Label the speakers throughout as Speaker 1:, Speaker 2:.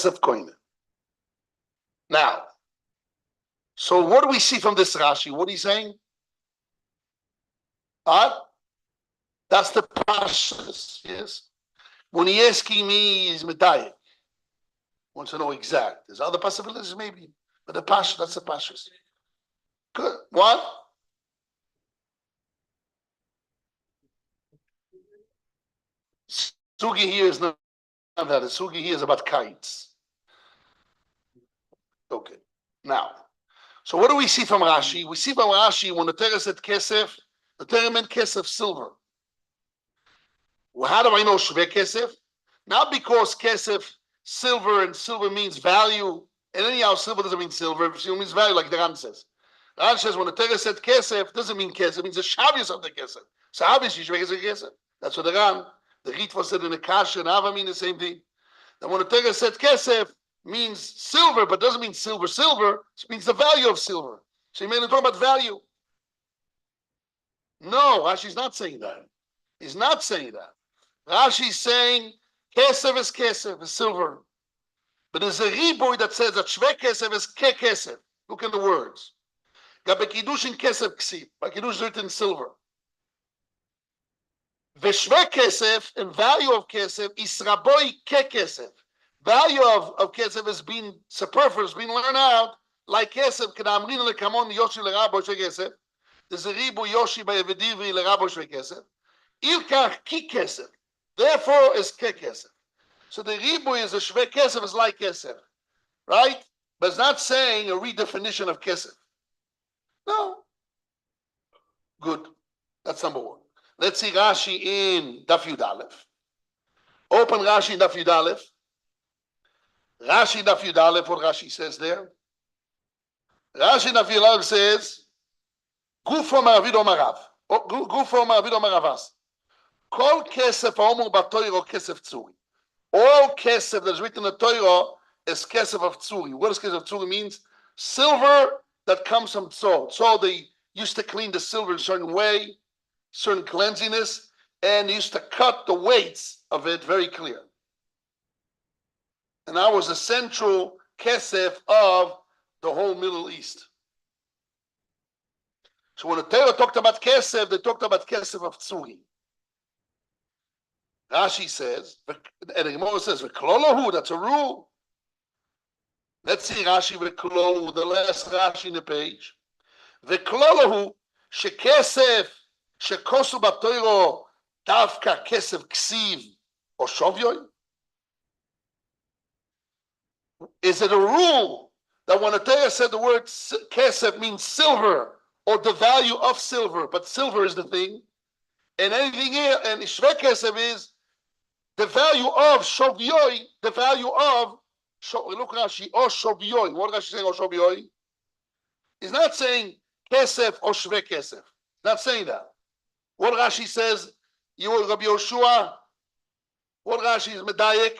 Speaker 1: Kesef Koine. Now, so what do we see from this Rashi? What are you saying? That's the pashas, yes. When he asking me, he's medayik. Wants to know exact. There's other possibilities, maybe, but the pashas, that's the pashas. Good. What? Sugi here is not that. The sugi here is about kites. Okay. Now, so what do we see from Rashi? We see from Rashi when the Torah said kesef, the Torah meant kesef, silver. Well, how do I know shve kesef? Not because kesef, silver, and silver means value. And anyhow, silver doesn't mean silver. Silver means value, like the Ran says. The Ran says when the Torah said kesef, doesn't mean kesef. It means the shavius of the kesef. So obviously, shve is a kesef. That's what the Ran. The Ritva said in the Kasha and Ava mean the same thing. And when the Torah said kesef, means silver, but doesn't mean silver. Silver it means the value of silver. So he made it talk about value. No, Rashi's not saying that. He's not saying that. Rashi's saying kesef is silver. But there's a riboy that says that shve kesef is ke kesef. Look at the words. By Kiddushin kesef ksiv. By Kiddushin is written silver. Veshve kesef and value of kesef is raboy ke kesef. Value of kesef is being superfluous, being learned out, like kesef. K'namrin lekamon yoshi lerabo shve kesef. There's a riboy yoshi by evidivri lerabo shve kesef. Ilkach ki kesef. Therefore is ke kesef. So the riboy is a shve kesef is like kesef, right? But it's not saying a redefinition of kesef. No. Good. That's number one. Let's see Rashi in Daf Yud Aleph. Open Rashi in Daf Yud Aleph. Rashi in Daf Yud Aleph, what Rashi says there? Rashi in Daf Yud Aleph says, Gufo ma'avid omarav. Gufo ma'avid omaravas. Kol kesef ha'omer b'Torah kesef tzuri. All kesef that's written in the Torah is kesef of tzuri. What does kesef of tzuri means? Silver that comes from tzor. So they used to clean the silver in a certain way, certain cleanliness, and they used to cut the weights of it very clear. And that was the central kesef of the whole Middle East. So when the Torah talked about kesef, they talked about kesef of tzuri. Rashi says, and the Gemara says, "V'klolohu." That's a rule. Let's see Rashi v'klolohu, the last Rashi in the page. V'klolohu shekesef shekosu b'Torah davka kesef ksiv or shovyoy. Is it a rule that when the Torah said the word kesef means silver or the value of silver, but silver is the thing, and anything here, and shve kesef is the value of shovyoy, the value of, look Rashi, or shovyoy. What is Rashi saying, or shovyoy? He's not saying kesef or shve kesef. Not saying that. What Rashi says, you Rabbi Yoshua, what Rashi is medayek?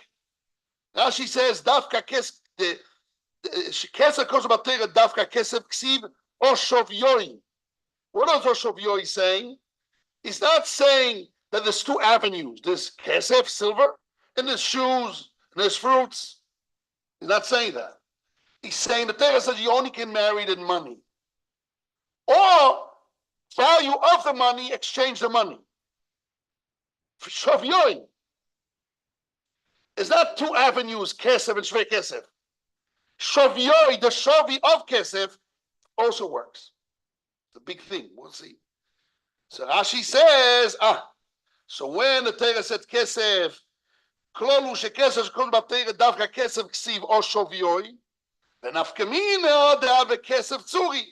Speaker 1: Rashi says, dafka kesef, kesef kosh b'Torah, dafka kesef ksiv, or shovyoy. What is shovyoy saying? He's not saying that there's two avenues. There's kesef, silver, and there's shoes, and there's fruits. He's not saying that. He's saying the Torah says you only can marry in money. Or value of the money, exchange the money. For shavyoy. It's not two avenues, kesef and shvei kesef. Shavyoy, the shavi of kesef, also works. It's a big thing. We'll see. So Rashi says, so when the Torah said kesef, klolu shekesef shekol b'Torah davka kesef ksiv or shovyoy, v'nafkamina de'ave kesef tzuri.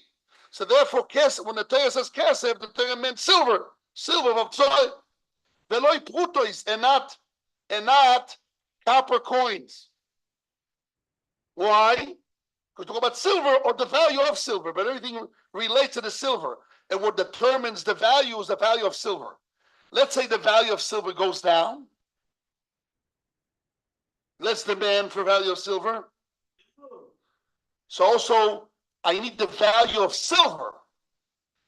Speaker 1: So therefore, kesef, when the Torah says kesef, the Torah meant silver, silver of tzor, veloy prutois, and not copper coins. Why? Because we talk about silver or the value of silver, but everything relates to the silver. And what determines the value is the value of silver. Let's say the value of silver goes down. Let's demand for value of silver. So also, I need the value of silver.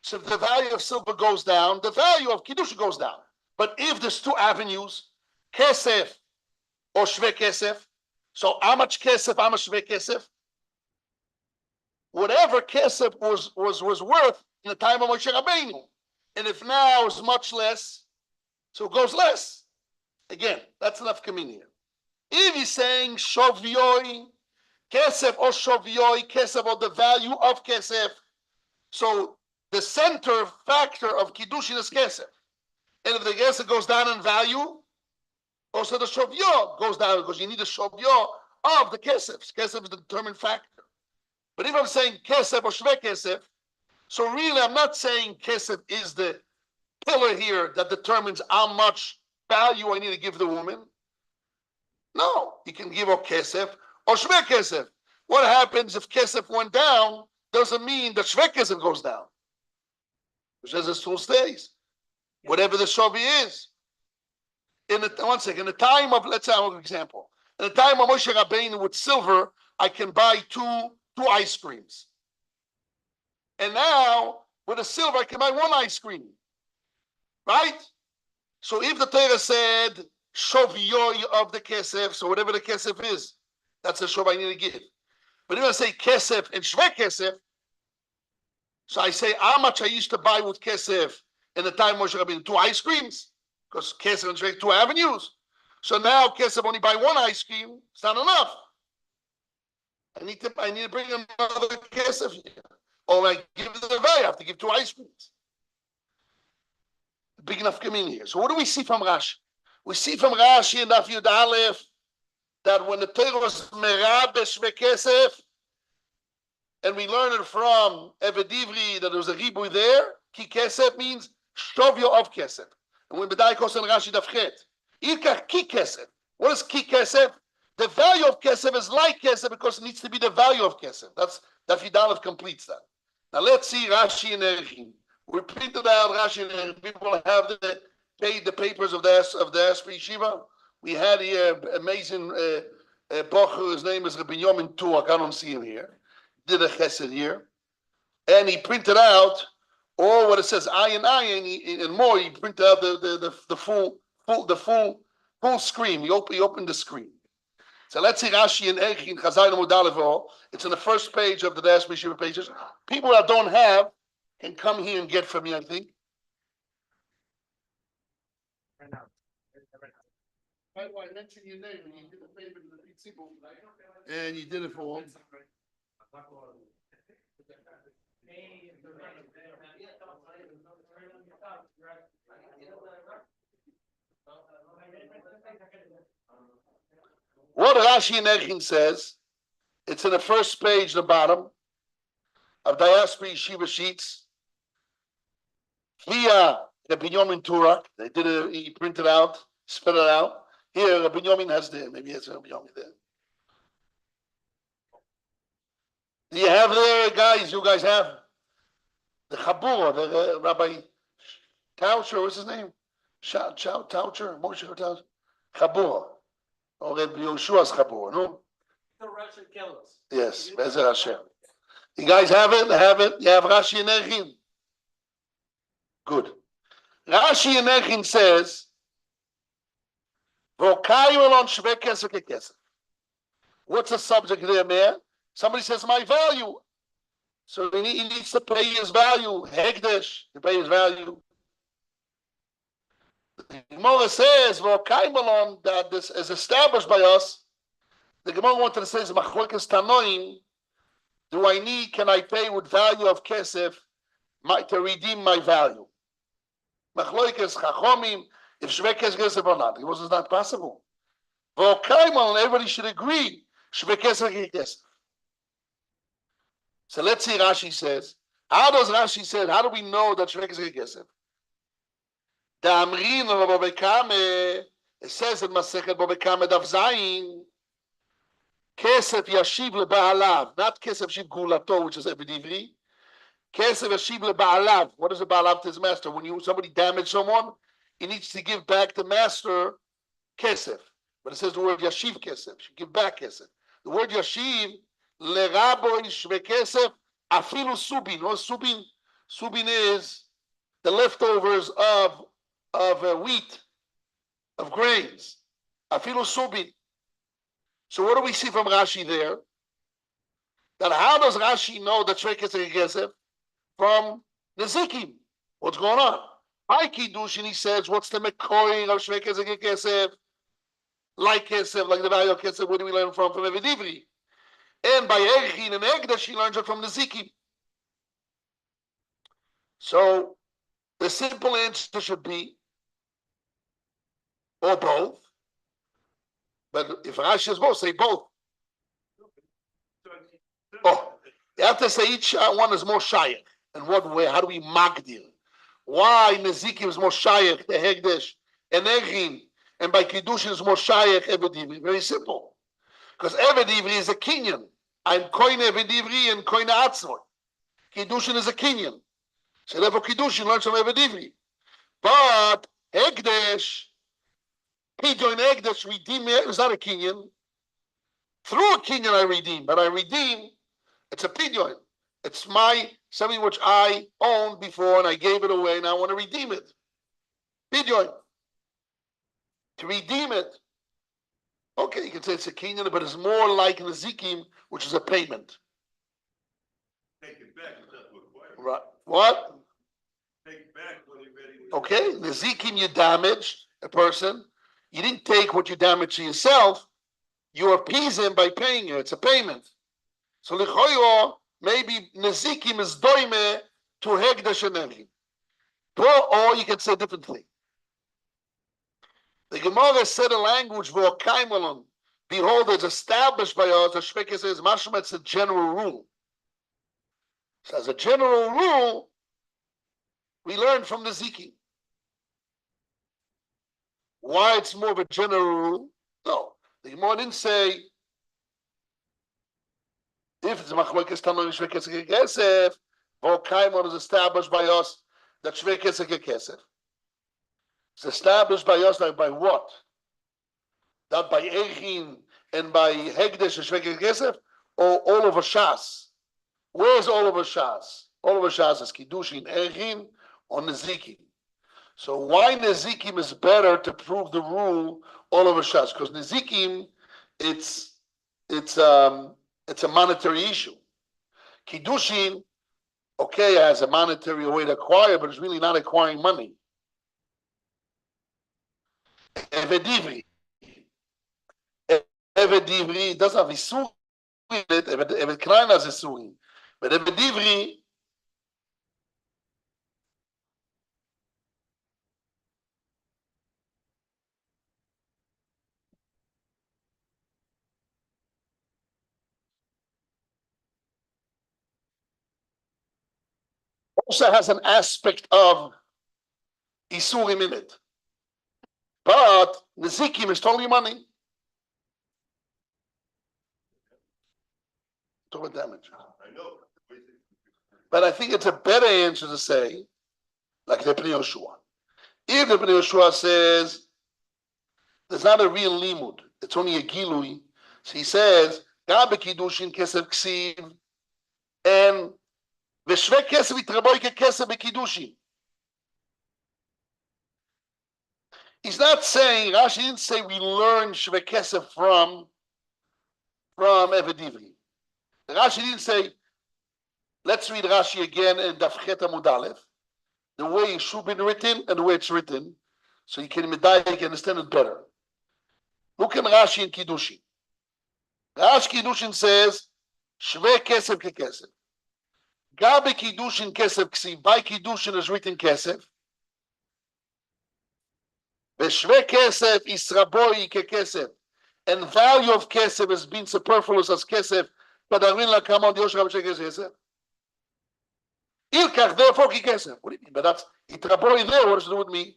Speaker 1: So if the value of silver goes down, the value of Kiddushin goes down. But if there's two avenues, kesef or shve kesef, So how much kesef, how much shve kesef? Whatever kesef was worth in the time of Moshe Rabbeinu. And if now is much less, so it goes less. Again, that's enough communion. If he's saying shovyoi, kesef or shovyoi, kesef or the value of kesef, so the center factor of Kiddushin is kesef. And if the kesef goes down in value, also the shovyo goes down because you need the shovyo of the kesef. Kesef is the determined factor. But if I'm saying kesef or shve kesef, so really I'm not saying kesef is the pillar here that determines how much value I need to give the woman. No, you can give her kesef or shve kesef. What happens if kesef went down? Doesn't mean that shve kesef goes down. Which says it still stays. Whatever the shovi is. In the time of, let's have an example. In the time of Moshe Rabbeinu with silver, I can buy two ice creams. And now, with the silver, I can buy one ice cream. Right? So if the Torah said, shoviyoi of the kesef, so whatever the kesef is, that's the shov I need to give. But if I say kesef and shve kesef, so I say how much I used to buy with kesef in the time of Moshe Rabbeinu, 2 ice creams, because kesef and shve 2 avenues. So now kesef only buy 1 ice cream, it's not enough. I need to bring another kesef here. Or I give the value, I have to give 2 ice creams. Big enough coming here. So what do we see from Rashi? We see from Rashi in Daf Yud Aleph that when the Torah was merabesh v'kesef, and we learn it from Eved Ivri that there was a ribuy there, ki kesef means shovyo of kesef. And when B'dai Kos and Rashi Daf Chet, Ikach ki kesef. What is ki kesef? The value of kesef is like kesef because it needs to be the value of kesef. That's Daf Yud Aleph completes that. Now let's see Rashi and Erechim. We printed out Rashi and Erechim. People have the papers of the Esprit Yeshiva. We had here amazing Bocher. His name is Rabbi Yomin Tuak. I don't see him here. Did a chesed here, and he printed out all what it says ayin and more. He printed out the full screen. He opened the screen. So let's see Rashi and Erechim Chazayim Mudalevo. It's in the first page of the Dash Yeshiva pages. People that don't have can come here and get from me, I think. Right now. By the way, I mentioned your name and you did a favor to the people. And you did it for them. What Rashi and Erechim says, it's in the first page, the bottom of Diaspora Yeshiva sheets. Via Rabbi Yomin Turak, they did it. He printed out, spelled it out. Here, Rabbi Yomin has there. Maybe it's Rabbi Yomin there. Do you have there, guys? You guys have the Chabura, the Rabbi Taucher. What's his name? Taucher, Moshe Taucher, Chabura. Or Rabbi Yoshua's Chabura, no?
Speaker 2: The Russian killers.
Speaker 1: Yes, Be'ezer Hashem. You guys have it? Have it? You have Rashi and Erechim? Good. Rashi and Erechim says, what's the subject there, man? Somebody says, my value. So he needs to pay his value. Hegdesh, to pay his value. The Gemara says, that this is established by us. The Gemara wanted to say, Machlokes Tanoim, can I pay with value of kesef to redeem my value? Machlokes Chachomim, if shve kesef or not. It was not possible. Everybody should agree, shve kesef. So let's see Rashi says. How does Rashi say? How do we know that shve kesef? It says in Maseches Bava Kama Daf Zayin, Kesef Yashiv LeBaalav, not Kesef Shiv Gulato, which is Eved Ivri. Kesef Yashiv LeBaalav. What is a Baalav to his master? When somebody damaged someone, he needs to give back the master Kesef. But it says the word Yashiv Kesef, should give back Kesef. The word Yashiv, Leraboy Shve Kesef, Afilu Subin. What Subin? Subin is the leftovers of wheat, of grains. Afilu Subin. So what do we see from Rashi there? That how does Rashi know that Shvei Kesef Kesef? From Nezikim. What's going on? By Kiddushin, he says, what's the Mekoy of Shvei Kesef Kesef? Like Kesef, like the value of Kesef, where do we learn from? From Evedivri. And by Erchin and Egdash, he learns it from Nezikim. So the simple answer should be, or both. But if Rashi is both, say both. Oh, you have to say each one is more shaykh. In what way? How do we magdir? Why Nezikim is more shaykh, the Hegdesh, and Erchin, and by Kiddushin is more shaykh, Evedivri? Very simple. Because Evedivri is a kinyan. I'm koine Evedivri and koine Atzor. Kiddushin is a kinyan. So therefore Kiddushin learns from Evedivri. But Hegdesh, Pidyon Hegdesh, redeem is not a kinyan. Through a kinyan I redeem, but I redeem, it's a pidyon. It's my something which I owned before and I gave it away and I want to redeem it. Pidyon. To redeem it. Okay, you can say it's a kinyan, but it's more like Nezikim, which is a payment.
Speaker 3: Take it back, it's not required.
Speaker 1: Right. What?
Speaker 3: Take it back when you're ready.
Speaker 1: Okay, Nezikim, you damaged a person. You didn't take what you damaged to yourself. You appease him by paying it. It's a payment. So Lichoyo, maybe Nezikim is doime to Hegdash and Erchin. Or you can say differently. The Gemara said a language for Kaimalon. Behold, it's established by us. The Shvekah says, Mashma, it's a general rule. So as a general rule, we learn from the Nezikim. Why it's more of a general rule? No. The Gemara didn't say if it's machlokes Tanoim Shvei Kesef Kesef, Volkaimon is established by us that Shvei Kesef Kesef. It's established by us like by what? That by Erchin and by Hegdesh and Shvei Kesef Kesef, or all over Shas? Where's all over Shas? All over Shas is Kiddushin, Erchin, or Nezikim. So why Nezikim is better to prove the rule all over Shas? Because Nezikim, it's a monetary issue. Kiddushin, okay, has a monetary way to acquire, but it's really not acquiring money. Evedivri doesn't have Isur in it, Evet Klein has Isur. But Evedivri, also has an aspect of Isurim in it. But Nezikim is totally money. Total damage.
Speaker 3: I know.
Speaker 1: But I think it's a better answer to say, like the Pnei Yoshua. If the Pnei Yoshua says there's not a real limud, it's only a gilui. So he says, Gabe Kiddushin Kesef Ksiv, and Veshve Kesef Itraboy Kesef Kiddushin. He's not saying, Rashi didn't say we learn Shve Kesef from Evedivri. Rashi didn't say, let's read Rashi again in Daf Chet Amud Aleph, the way it should be written and the way it's written, so you can understand it better. Look in Rashi in Kiddushin. Rashi Kiddushin says, Shve Kesef Kesef. Gabe Kiddushin Kesef Ksiv. By Kiddushin is written Kesef. Veshve Kesef Israboi Kesef. And value of Kesef has been superfluous as Kesef. Padarin la Kamon Yosh Rabbi Kesef. Ilkach, therefore, Kesef. What do you mean? But that's Itraboi there. What does it do with me?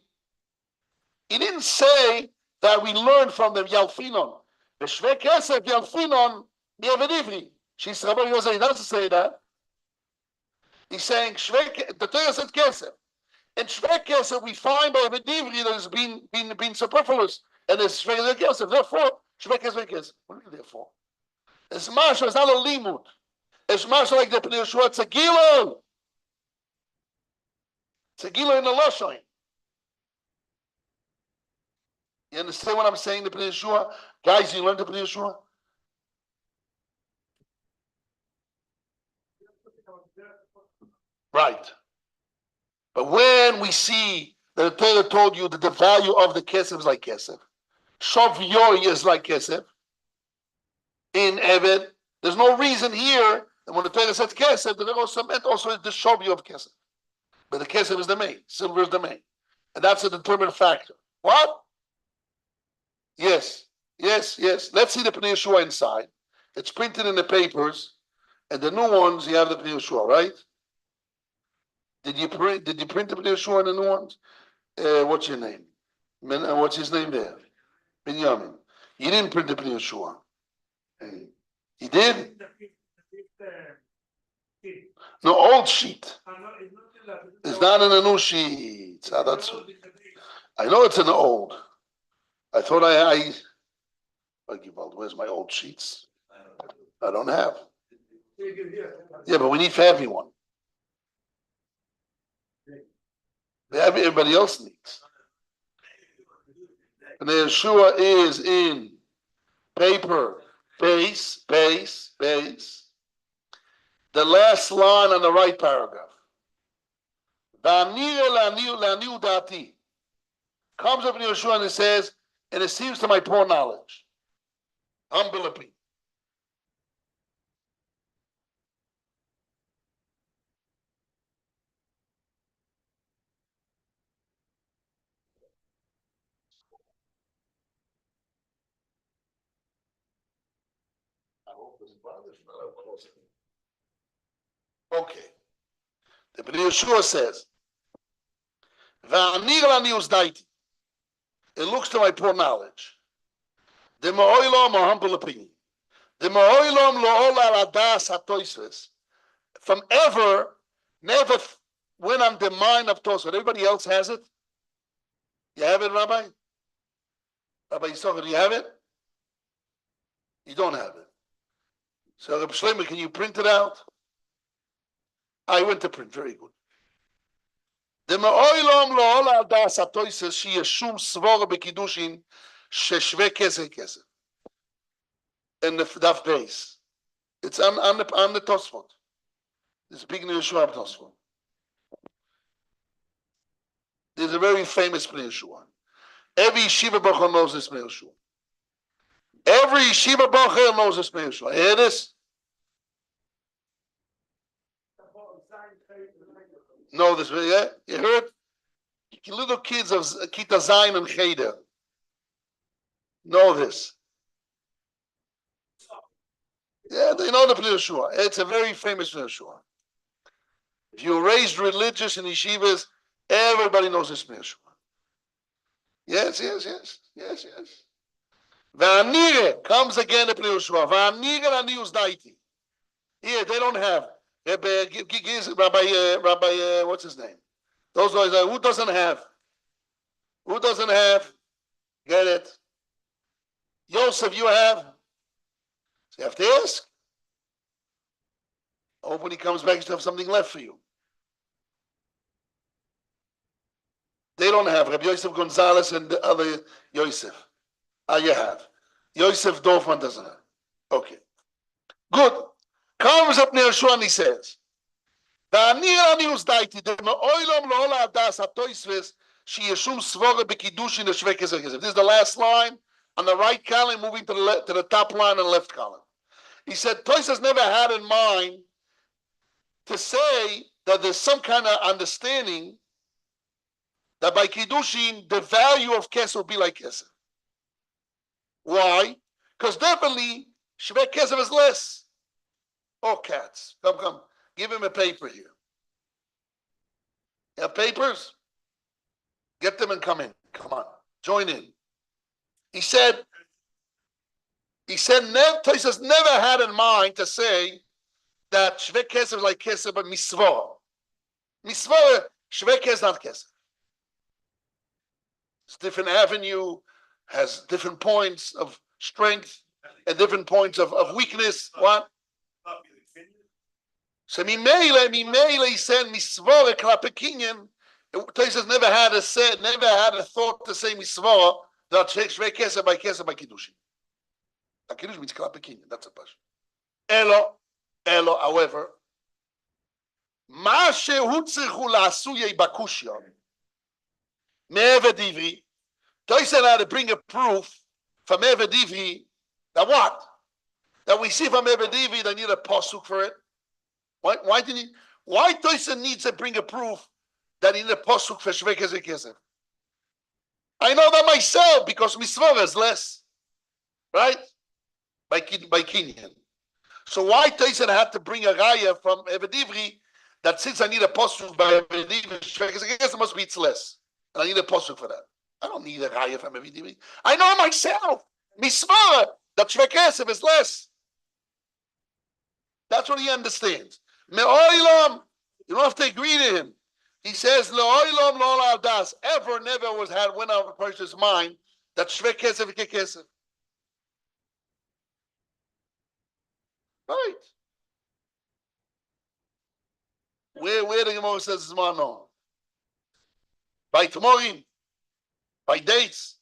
Speaker 1: He didn't say that we learn from them Yalfinon. Veshve Kesef Yalfinon Yevedivri. She's Rabbi Yosef. He doesn't say that. He's saying the Torah said Kesef. And Shvei Kesef we find by Evedivri that has been superfluous. And it's Shvei Kesef. Therefore, Shvei Kesef. What do you mean therefore? It's Marsha, it's not a limud. It's Marsha like the Pnei Yoshua, it's a gilo. It's a gilo in the Lashon. You understand what I'm saying, the Pnei Yoshua? Guys, you learned the Pnei Yoshua? Right. But when we see that the Torah told you that the value of the kesef is like kesef, shavyoy is like kesef, in Eved, there's no reason here that when the Torah says kesef, the also meant also the shavyoy of kesef. But the kesef is the main, silver is the main. And that's a determined factor. What? Yes, yes, yes. Let's see the Pnei Yeshua inside. It's printed in the papers, and the new ones you have the Pnei Yeshua, right? Did you print the Pnei Yeshua in the new ones? What's your name? What's his name there? Binyamin. You didn't print the Pnei Yeshua. You did? No, old sheet. It's not in the new sheet. That's. I know it's in the old. I thought where's my old sheets? I don't have. Yeah, but we need for everyone. Everybody else needs. And the Yeshua is in paper, base. The last line on the right paragraph. Comes up in Yeshua and it says, and it seems to my poor knowledge. Humble opinion. Okay. The Yeshua says, it looks to my poor knowledge. The Ma'olam, a humble opinion. The Ma'olam lo'ola adas hatoisves. From ever, never went on the mind of Tosfot. Everybody else has it? You have it, Rabbi? Rabbi Yisrael, do you have it? You don't have it. So, Rabbi Shlomo, can you print it out? I went to print. Very good. The Ma'olam lo'ola adas hatoisves she yeshum svora bekiddushin sheshve kesef. In the daf base. It's on the Tosfot. It's big Yeshua Tosfot. There's a very famous Pnei Yeshua. Every yeshiva bacher knows this Pnei Yeshua. Every yeshiva bacher knows this Pnei Yeshua. Hear this? Know this? Yeah, you heard? Little kids of Kita Zayin and Cheder know this. Yeah, they know the Pnei Yeshua. It's a very famous Pnei Yeshua. If you're raised religious in yeshivas, everybody knows this Pnei Yeshua. Yes. V'anire comes again the Pnei Yeshua. V'anire ani uzdaiti. Here they don't have. Rabbi, what's his name? Those guys. Who doesn't have? Who doesn't have? Get it? Yosef, you have? So you have to ask. Hope when he comes back, he'll have something left for you. They don't have. Rabbi Yosef Gonzalez and the other Yosef. You have. Yosef Dorfman doesn't have. Okay. Good. Comes up near Yeshua and he says, this is the last line on the right column, moving to the top line on the left column. He said, Toysves never had in mind to say that there's some kind of understanding that by Kiddushin, the value of Kesef will be like Kesef. Why? Because definitely, Shvei Kesef is less. Oh, cats. Come. Give him a paper here. You have papers? Get them and come in. Come on. Join in. He said, Toysves never had in mind to say that Shvei Kesef is like Kesef, but Misvah. Misvah, Shvei Kesef, not Kesef. It's a different avenue, has different points of strength and different points of weakness. What? So Mimele, he said, Misvah, Klapekinyan, Toysves never had a thought to say Misvah, that Shvei Kesef by Kiddushin. Kiddushin means Klapekinyan, that's a passion. Elo, however, מה שהוא צריכו לעשויי בקושיה, מעבד עברי, Toysen had to bring a proof from Eved Ivri that what? That we see from Eved Ivri they need a posuk for it. Why Toysen needs to bring a proof that he need a posuk for Shvei Kesef Kesef? I know that myself because Misvara is less, right? By Kinyan. So why Toysen had to bring a raya from Eved Ivri that since I need a posuk by Eved Ivri, Shvei Kesef Kesef must be it's less. And I need a posuk for that. I don't need a raya from Eved Ivri. I know myself. Misvara that Shvei Kesef is less. That's what he understands. Me'olam, you don't have to agree to him. He says, Le'olam lo das. Ever, never was had went out of a person's mind that Shvei Kesef ke Kesef. Right. Where the Gemara says it's no. By Tmorim, by dates.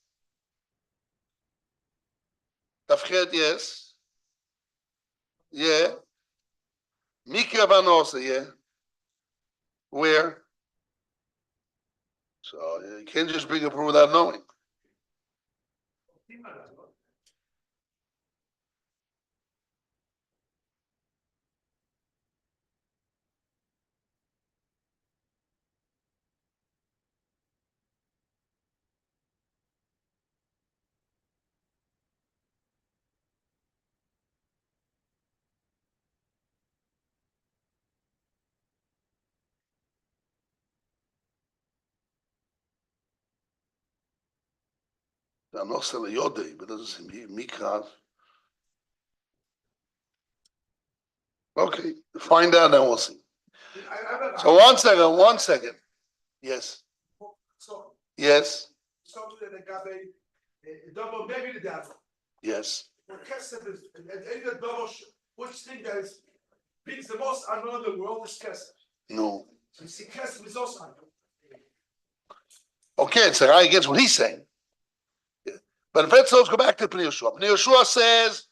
Speaker 1: Tafchet, yes. Yeah. Mikra Banosa, yeah. Where? So you can't just bring a proof without knowing. Banosa Yodei, but doesn't seem Mikra. Okay, find out and we'll see. So one second. Yes. Yes. Yes.
Speaker 4: Which thing that is brings the most unknown in the world is Kesef.
Speaker 1: No.
Speaker 4: So you see, Kesef is also unknown.
Speaker 1: Okay, it's a guy against what he's saying. But if let's go back to Pnei Yehoshua. Pnei Yehoshua says,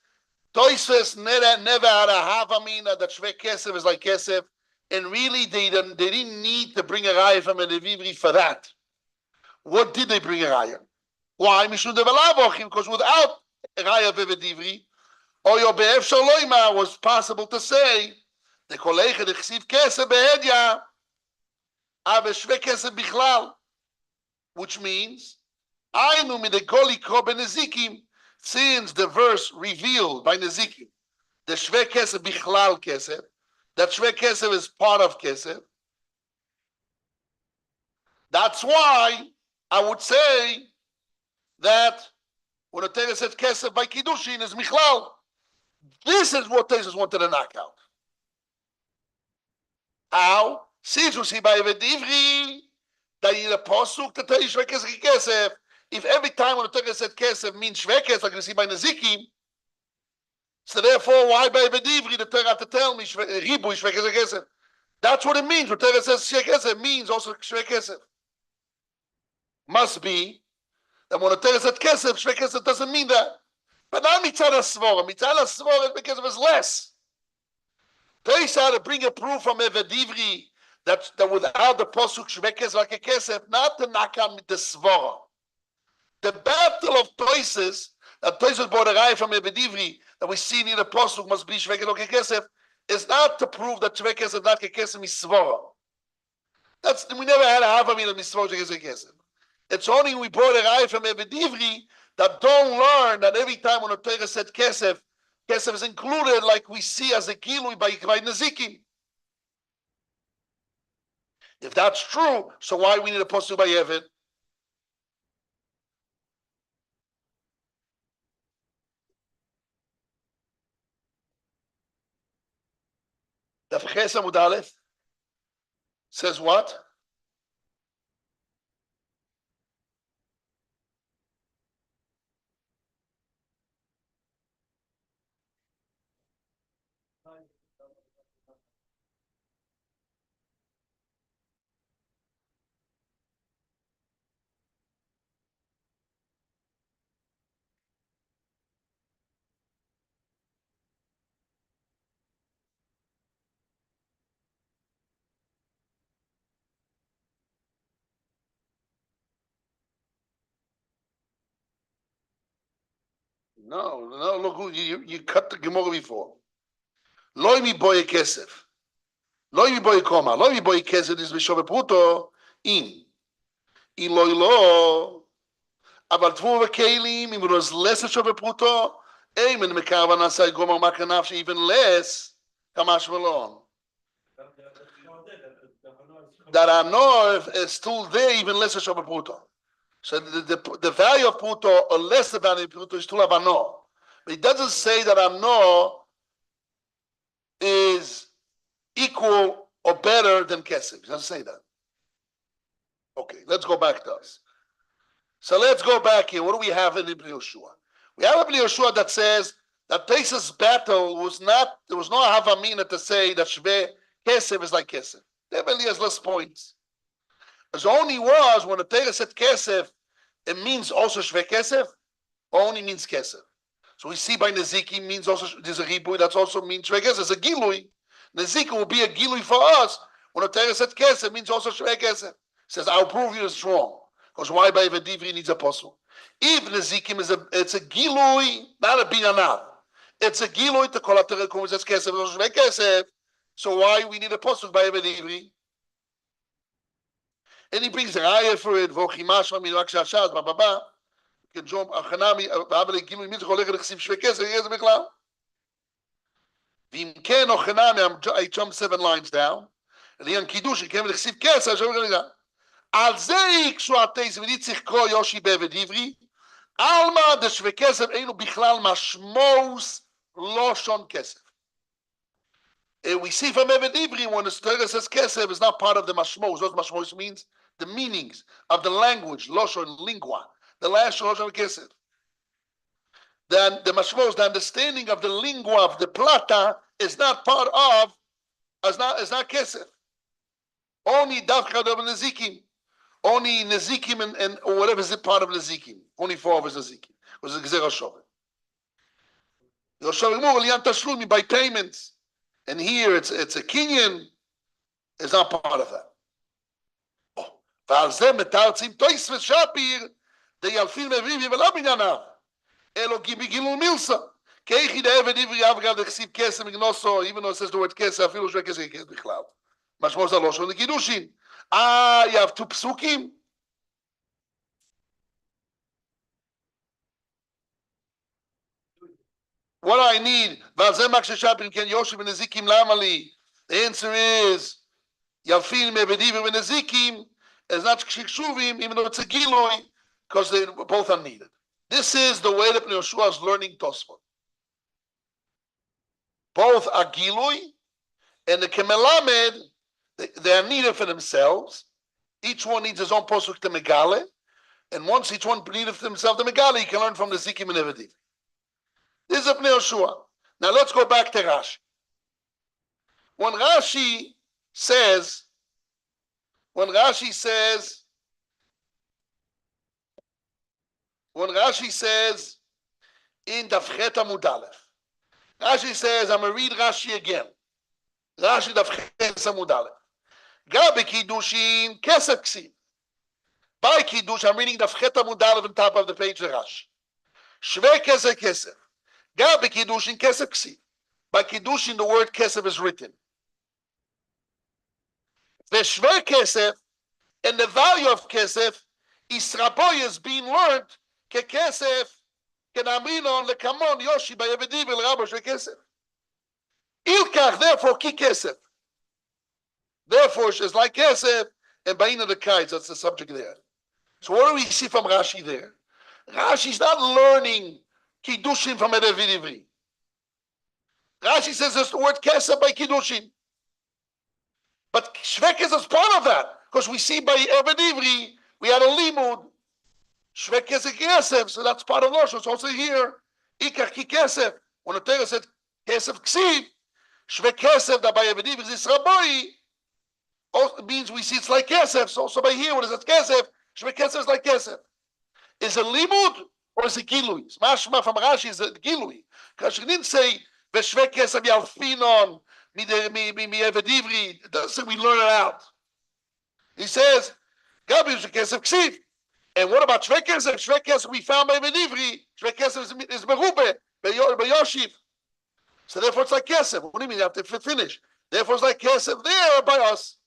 Speaker 1: Toisves never had a havamina that Shvei Kesef is like Kesef, and really they didn't need to bring a raya from a Levivri for that. What did they bring a raya? Why? Because without a raya of Evedivri, or your Be'ef Shaloima was possible to say, the collega the Chsiv Kesef behedya, ave Shvei Kesef bichlal, which means, I knew me the Goli Krobe Nezikim, since the verse revealed by Nezikim, the Shvei Kesef bichlal Kesef, that Shvei Kesef is part of Kesef. That's why I would say that when the Torah said Kesef by Kiddushin is Michlal, this is what Tesis wanted to knock out. How? Since we see by Evedivri, that in the Pasuk, the Torah Shvei Kesef Kesef, if every time when the Torah said Kesef means Shvei Kesef, like we see by Nezikim, so therefore, why by Evedivri the Torah have to tell me Ribu Shvei Kesef Kesef? That's what it means. When the Torah says Shvei Kesef means also Shvei Kesef. Must be that when the Torah said Kesef, Shvei Kesef doesn't mean that. But not Mitzad HaSvora. Mitzad HaSvora is because it was less. Toisa had to bring a proof from Evedivri that without the Pasuk Shvei Kesef like a Kesef, not to knock on the Svora. The battle of Toises, that Toises brought a raya from Evedivri, that we see in the Pasuk must be Shvei Kesef like a Kesef, is not to prove that Shvei Kesef not a Kesef is Svora. We never had a Havamina Misvora Shvei Kesef. It's only we brought a raya from Evedivri that don't learn that every time when the Torah said Kesef, Kesef is included like we see as a Gilui by Nezikim. If that's true, so why we need a posture by Evid? The Chesed Amud Aleph says what? No, look, you cut the Gemara before. Loi mi boy kesef. Loi mi boy koma. Loi mi boy kesef is b'shove pruto in. In loi lo. אבל תבואו וכלים, אם הוא less שווה פרוטו, אין מקרבה נעשה גומר מקרנף even less, כמה שבלון. That I know is still there, even less שווה פרוטו. So the value of pruto, or less the value of pruto, is still avano. But it doesn't say that avano is equal or better than kesef. It doesn't say that. Okay, let's go back to us. So let's go back here. What do we have in Ibn Yehoshua? We have Ibn Yehoshua that says that Pesach's battle was not, there was no havamina to say that Shve Kesef is like Kesef. There really has less points. As only was when the Torah said Kesef, it means also Shve Kesef, or only means Kesef. So we see by Nezikim means also, there's a Ribui, that also means Shve Kesef. It's a Gilui. Nezikim will be a Gilui for us. When the Torah said Kesef, means also Shve Kesef. It says, I'll prove you it's wrong. Because why by Vedivri needs apostle? Even Ezekiel it's a gilui, not a binanav. It's a gilui to call out the rekum says kesef. So why we need apostle by Vedivri? And he brings a raya for it. Vochimash mirak shashad bababa. Kejom achanami babale gilui means cholech lechsiv shve kesef. Here's the biklam. Vim ken ochanami. I jumped 7 lines down. And the Kiddushin came lechsiv kesef. על זה יקשו התייס, ואני צריך לקרוא יושי בעבד עברי, עלמא דשווה כסף אינו בכלל משמעוס לושון כסף. We see from Eved Ivri when the Torah says kesef is not part of the mashmos. What mashmos means? The meanings of the language, loshon, lingua, the last loshon kesef. Then the mashmos, the understanding of the lingua of the plata is not part of, is not kesef. Only davka of nezikim. Only Nezikim and or whatever is a part of Nezikim. Only 4 of his Nezikim. Was a Gzera Shovim. Yoshavim Lian Tashlumi by payments. And here it's a Kenyan, is not part of that. Oh. ועל זה מתרצים תויס ושפיר, דיילפין מביבי ולא בנייניו. אלו גילול מילסה. כי איך ידעה עבד עברי אבגב דכסיב כסף מגנוסו, even though it says the word כסף, אפילו שווה כסף בכלל. משמעות זה לא שונה קידושין. You have 2 psukim. What do I need? The answer is Yalfin Mebediv and Nezikim is not Shikshuvim, even though it's a Giloi, because they both are needed. This is the way that Yehoshua is learning Tosfot. Both are Giloi, and the Kemelamed, they are needed for themselves. Each one needs his own posuk to Megale. And once each one needed for himself to Megale, he can learn from the Zikim and Evediv. This is Ibn Yehoshua. Now let's go back to Rashi. When Rashi says in Dafchet Amud Aleph, Rashi says, I'm going to read Rashi again. Rashi Dafchet Amud Aleph. Gabi Kiddushin Kesef Ksiv. By Kiddush, I'm reading the Fchet Amud Aleph on top of the page of Rashi. Shve Kesef Kesef. Gabi Kiddushin Kesef Ksiv. By Kiddushin, the word Kesef is written. The Shve Kesef, and the value of Kesef, Israboy is being learned, Ke Kesef, Kenamrinon, Lekamon, Yoshi, by Evediv, El Rabba Shve Kesef. Ilkach, therefore, Ki Kesef. Therefore, it's like Kesef and Baina the Kites. That's the subject there. So what do we see from Rashi there? Rashi's not learning Kiddushin from Eved Ivri. Rashi says there's the word Kesef by Kiddushin. But Shvekes is part of that. Because we see by Eved Ivri, we had a limud. Shvekes Kesef, so that's part of Rosh. It's also here. Ikach Ki Kesef. When the Torah said Kesef Ksiv, Shvekesef that by Eved Ivri is Rabbi. It means we see it's like Kesef. So also by here, what is it? Kesef. Shve Kesef is like Kesef. Is it limud or is it gilui? Mashma from Rashi is it gilui. Because he didn't say Veshve Kesef Yalfinon mi Eved Ivri. It doesn't say we learn it out. He says Gabi Kesef Ksiv. And what about Shvei Kesef? Shvei Kesef we found by Benivri. Shvei Kesef is Merube, by Yoshiv. So therefore it's like Kesef. What do you mean you have to finish? Therefore it's like Kesef there by us.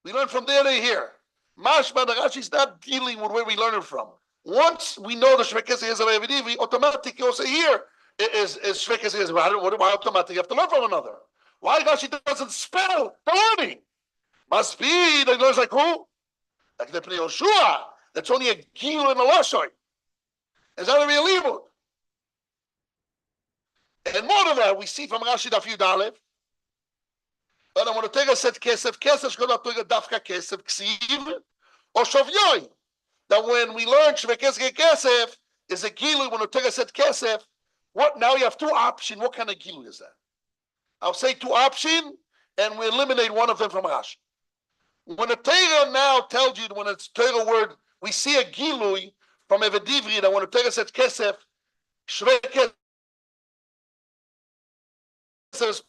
Speaker 1: We learn from there to here. Mashma, the Rashi is not dealing with where we learn it from. Once we know the Shvei Kesef is a Benivri, automatically also here is Shvei Kesef is. Why automatically? You have to learn from another. Why Rashi doesn't spell the learning? Must be that he learns like who? Like the Pnei Yoshua. That's only a gil in the Lashon. It's not a real libud. And more than that, we see from Rashi Daf Yud Aleph. But I want to take a set Kesef. Kesef should not take a Dafka Kesef Ksiv or Shavyoy. That when we learn Shvei Kesef is a gil. When we take a set Kesef, what now you have two options. What kind of gil is that? I'll say two options, and we eliminate one of them from Rashi. When the Torah now tells you when it's Torah word, we see a gilui from Evedivri that when the Torah says Kesef, Shvei Kesef is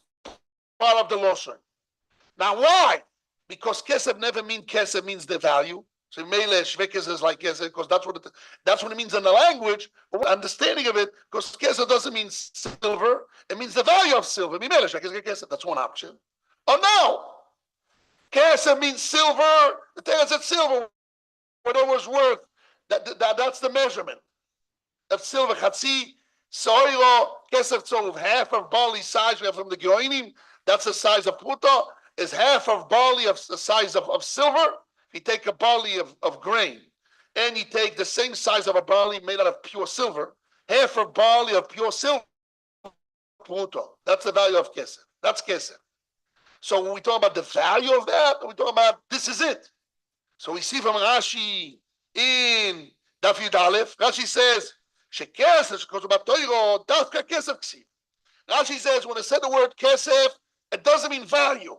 Speaker 1: part of the Loshen. Now why? Because Kesef never means Kesef means the value. So Mele Shvei Kesef is like Kesef because that's what it means in the language. But understanding of it, because Kesef doesn't mean silver, it means the value of silver. Mele Shvei Kesef, that's one option. Oh no! Kesef means silver. The Torah said silver, whatever was worth. That's the measurement of silver. Chatzi soiro kesef tzoruf. Half of barley size we have from the Geoinim. That's the size of pruta. Is half of barley of the size of silver. If you take a barley of grain, and you take the same size of a barley made out of pure silver, half of barley of pure silver, pruta. That's the value of kesef. That's kesef. So when we talk about the value of that, we talk about this is it. So we see from Rashi in Daf Yud Aleph, Rashi says, "Shekesef goes about Toiro, Dafka Kesef Ksiv." Rashi says when it said the word Kesef, it doesn't mean value.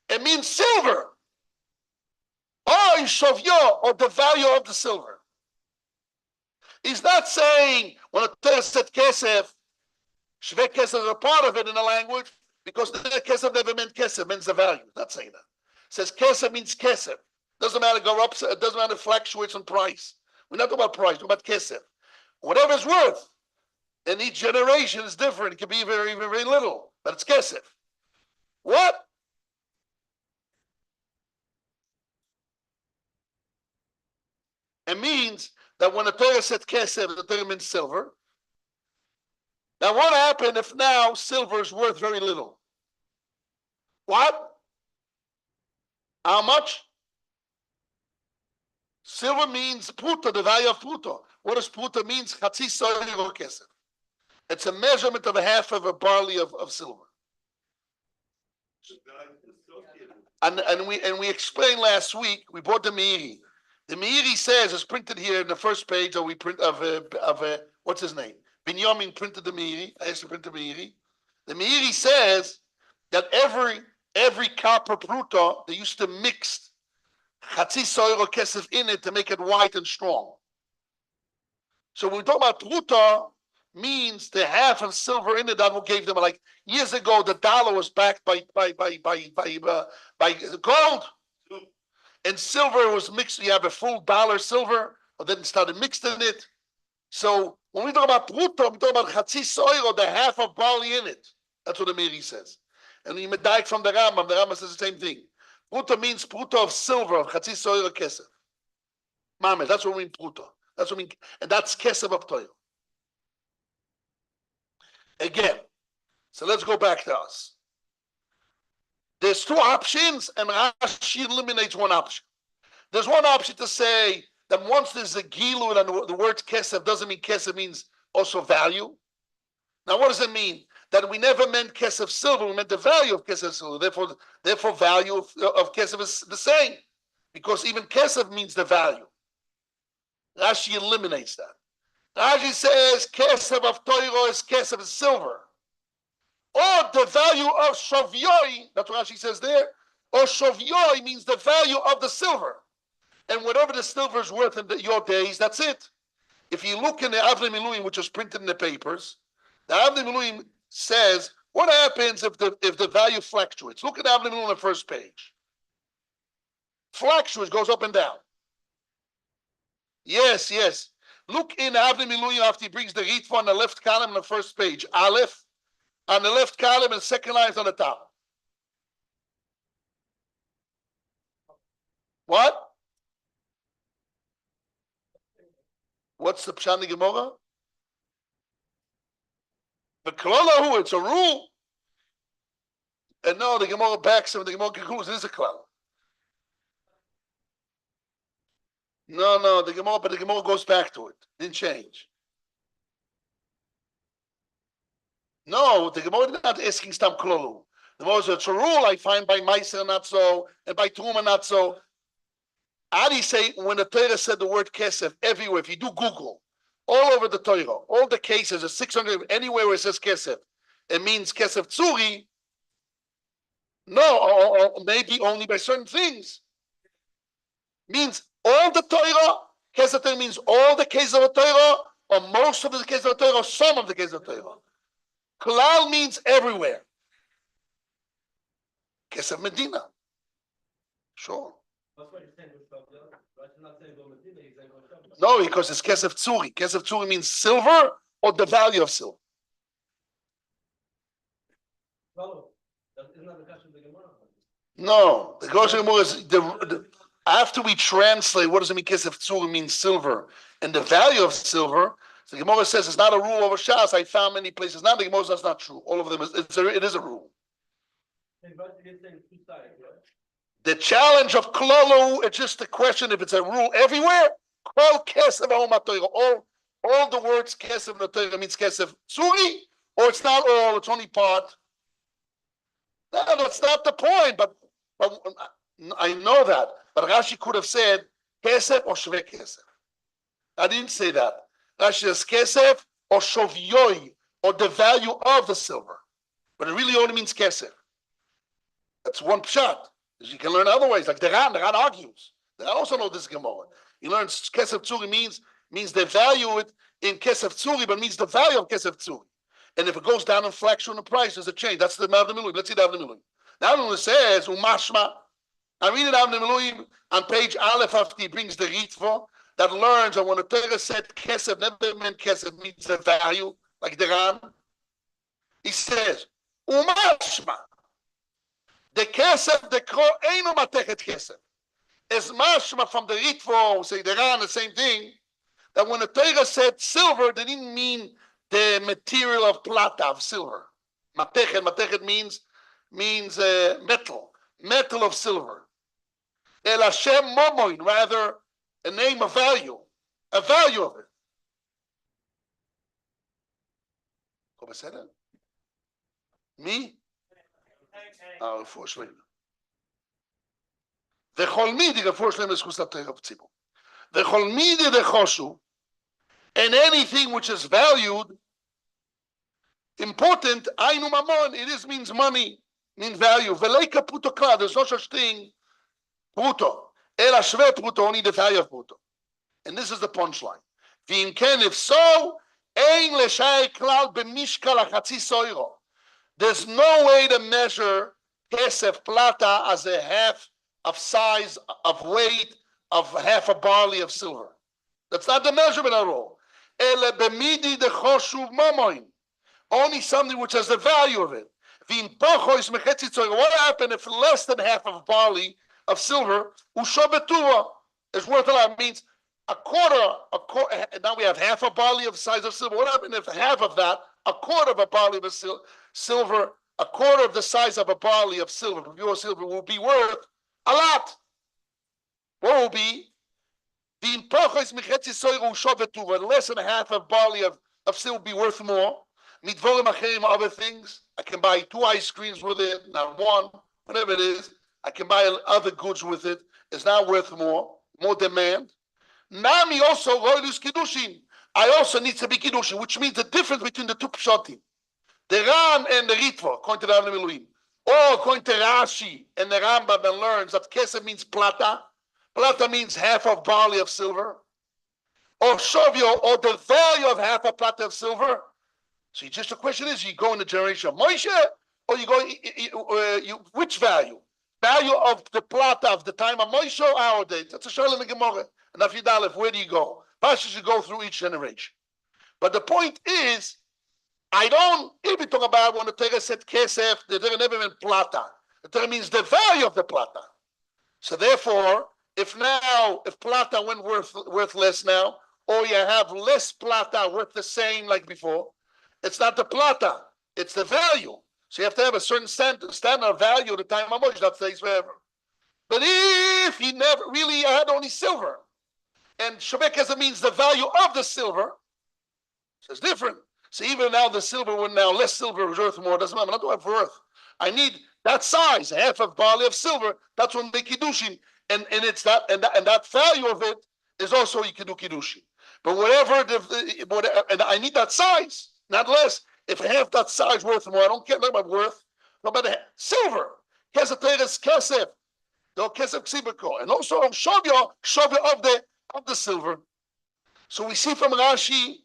Speaker 1: It means silver. Or Shavyo, or the value of the silver. He's not saying when the Torah said Kesef, Shvei Kesef is a part of it in the language. Because the Kesef never meant Kesef, means the value. Not saying that. It says Kesef means Kesef. Doesn't matter go up, it doesn't matter fluctuates in price. We're not talking about price, we're talking about Kesef. Whatever it's worth, in each generation is different. It can be very, very, very little, but it's Kesef. What? It means that when the Torah said Kesef, the Torah means silver. Now what happened if now silver is worth very little? What? How much? Silver means pruta, the value of pruta. What does pruta means? Chatzi soiro kesef. It's a measurement of a half of a barley of silver. And we explained last week. We bought the Meiri. The Meiri says it's printed here in the first page. Or we print of what's his name? Binyamin printed the Meiri. I used to print the Meiri. The Meiri says that every copper pruta they used to mix chatzi soiro kesef in it to make it white and strong. So when we talk about pruta, means the half of silver in it that gave them, like years ago the dollar was backed by gold, and silver was mixed. You have a full dollar silver, but then it started mixed in it. So when we talk about pruta, we talk about chatzi soiro, the half of barley in it. That's what the Meiri says. And he died from the Rambam. The Rambam says the same thing. Pruta means pruta of silver, of chatzi soiro kesef. Mame, that's what we mean pruta. That's what we mean, and that's kesef of toil. Again, so let's go back to us. There's two options, and Rashi eliminates one option. There's one option to say that once there's a gilui, and the word kesef doesn't mean kesef means also value. Now, what does it mean? That we never meant kesef silver, we meant the value of kesef silver. Therefore, value of kesef is the same, because even kesef means the value. Rashi eliminates that. Rashi says kesef of toiro is kesef is silver, or the value of shavyoi. That's what Rashi says there. Or shavyoi means the value of the silver, and whatever the silver is worth in your days, that's it. If you look in the Avnei Miluim, which was printed in the papers, the Avnei Miluim says what happens if the value fluctuates. Look at Avnei Miluim on the first page. Fluctuates, goes up and down. Yes, yes. Look in Avnei Miluim after he brings the Ritva on the left column on the first page. Aleph on the left column and second line is on the top. What? What's the Pshat in the Gemara? The Klolahu, it's a rule. And no, the Gemara backs him. The Gemara concludes it is a klal. No, the Gemara, but the Gemara goes back to it. Didn't change. No, the Gemara is not asking Stam Klolu. The Gemara says it's a rule I find by Meiser not so, and by Truma not so. Adi say when the Torah said the word Kesef everywhere, if you do Google, all over the Torah, all the cases, the 600, anywhere where it says Kesef, it means Kesef Tzuri. No, or maybe only by certain things. Means all the Torah, Kesef Torah means all the cases of the Torah, or most of the cases of the Torah, or some of the cases of the Torah. Klal means everywhere. Kesef Medina. Sure. No, because it's Kesef Tzuri. Kesef Tzuri means silver or the value of silver. No, the Goldstein Gemara is after we translate what does it mean Kesef Tzuri means silver and the value of silver. The Gemara says it's not a rule over Shas. I found many places. Now the Gemara says that's not true. All of them it is a rule. The challenge of Klolu, it's just a question if it's a rule everywhere. All Kesef all the words Kesef in the Torah means Kesef Tzuri, or it's not all, it's only part. No, that's not the point, but I know that. But Rashi could have said Kesef or Shve Kesef. I didn't say that. Rashi says Kesef or Shovyoi, or the value of the silver. But it really only means Kesef. That's one pshat. You can learn other ways, like the Ran argues. I also know this Gemara. He learns Kesef Tzuri means the value in Kesef Tzuri, but means the value of Kesef Tzuri. And if it goes down in fraction in the price, there's a change. That's the Avnei Miluim. Let's see the Avnei Miluim. The Avnei Miluim says, Umashma. I read it Avnei Miluim on page Aleph after he brings the Ritva that learns that when the Torah said Kesef, never meant Kesef means the value, like the Ran. He says, Umashma. The Kesef, the Kro, Eino Matechet Kesef. As mashma from the Ritva, say the Ran, the same thing, that when the Torah said silver, they didn't mean the material of plata, of silver. Matechet means metal of silver. El Hashem Momoin, rather a name of value, a value of it. Me? Unfortunately. וכל מידי רפואה שלהם לזכות לתורה בציבור. וכל מידי דחושו, and anything which is valued, important, היינו ממון, it means money, means value. ולא כפרוטו כלל, there's no such thing, פרוטו, אלא שווה פרוטו, only the value of פרוטו. And this is the punchline. ואם כן, if so, אין לשי כלל במשקל החצי סוירו. There's no way to measure Kesef Plata as a half of size, of weight, of half a barley of silver. That's not the measurement at all. Ele b'midi dechoshuv mamoin. Only something which has the value of it. V'im pochois mechetzi tzorah. What happened if less than half of barley of silver, usho betuva, is worth a lot? It means a quarter, now we have half a barley of size of silver. What happened if half of that, a quarter of a barley of silver, a quarter of the size of a barley of silver, pure silver, will be worth a lot. What will be? Less than half of barley of silver will be worth more. Other things. I can buy 2 ice creams with it, not one, whatever it is. I can buy other goods with it. It's not worth more demand. Nami also roilus Kiddushin. I also need to be Kiddushin, which means the difference between the two pshatim. The Ran and the Ritva, according to the Avnei Miluim. Or according to Rashi and the Rambam that learns that Kesef means plata. Plata means half of barley of silver. Or shovio, or the value of half a plata of silver. So just the question is, you go in the generation of Moshe, or you go, which value? Value of the plata of the time of Moshe or our day? That's a shayla in the Gemara. and Daf Yud Aleph, where do you go? Pashas should go through each generation. But the point is, I don't even talk about when the Torah said Kesef, the Torah never meant plata. The Torah means the value of the plata. So therefore, if plata went worth less now, or you have less plata worth the same like before, it's not the plata, it's the value. So you have to have a certain standard of value at the time of Moshe that stays forever. But if he never really had only silver, and Shavek Kesef means the value of the silver, so it's different. So even now the silver, when now less silver is worth more, doesn't matter. I'm not doing it for worth. I need that size, half of barley of silver. That's when they Kiddushin, and it's that and that value of it is also you can do Kiddushin. But whatever, and I need that size, not less. If half that size worth more, I don't care about worth. No matter silver. Kesef is Kesef. No Kesef Ksibiko, and also Shavya of the silver. So we see from Rashi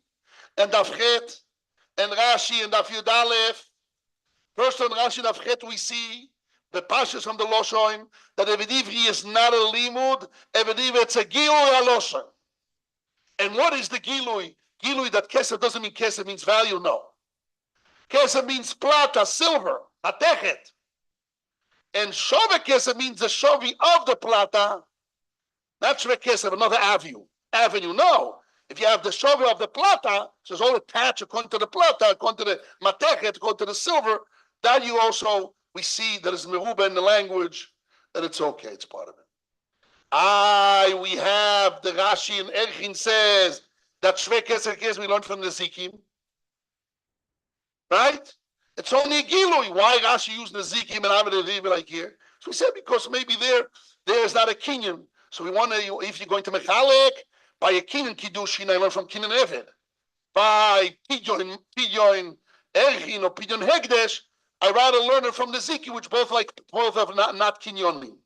Speaker 1: and Daf Chet and Rashi and Daf Yud Aleph. First on Rashi and Daf Chet we see the pashas from the Loshoim that Evidivri is not a limud, Evidivri it's a gilui aloshoim. And what is the gilui? Gilui that Kesef doesn't mean Kesef means value, no. Kesef means plata, silver, hatechet. And Shove Kesef means the shovi of the plata, not Shove Kesef, another avenue, no. If you have the shovi of the plata, so it's all attached according to the plata, according to the matechet, according to the silver, that you also, we see that is meruba in the language, that it's okay, it's part of it. We have the Rashi and Erchin says that Shve Kesef we learned from the Zikim. Right? It's only a gilui. Why Rashi used the Zikim and Amid like here? So we said because maybe there is not a kinyan. So we want to, if you're going to Mechalek, by a kinyan Kiddushin, I learned from kinyan Eved. By Pidyon Erchin or Pidyon Hegdesh, I rather learn it from the Ziki, which both have not kinyonim.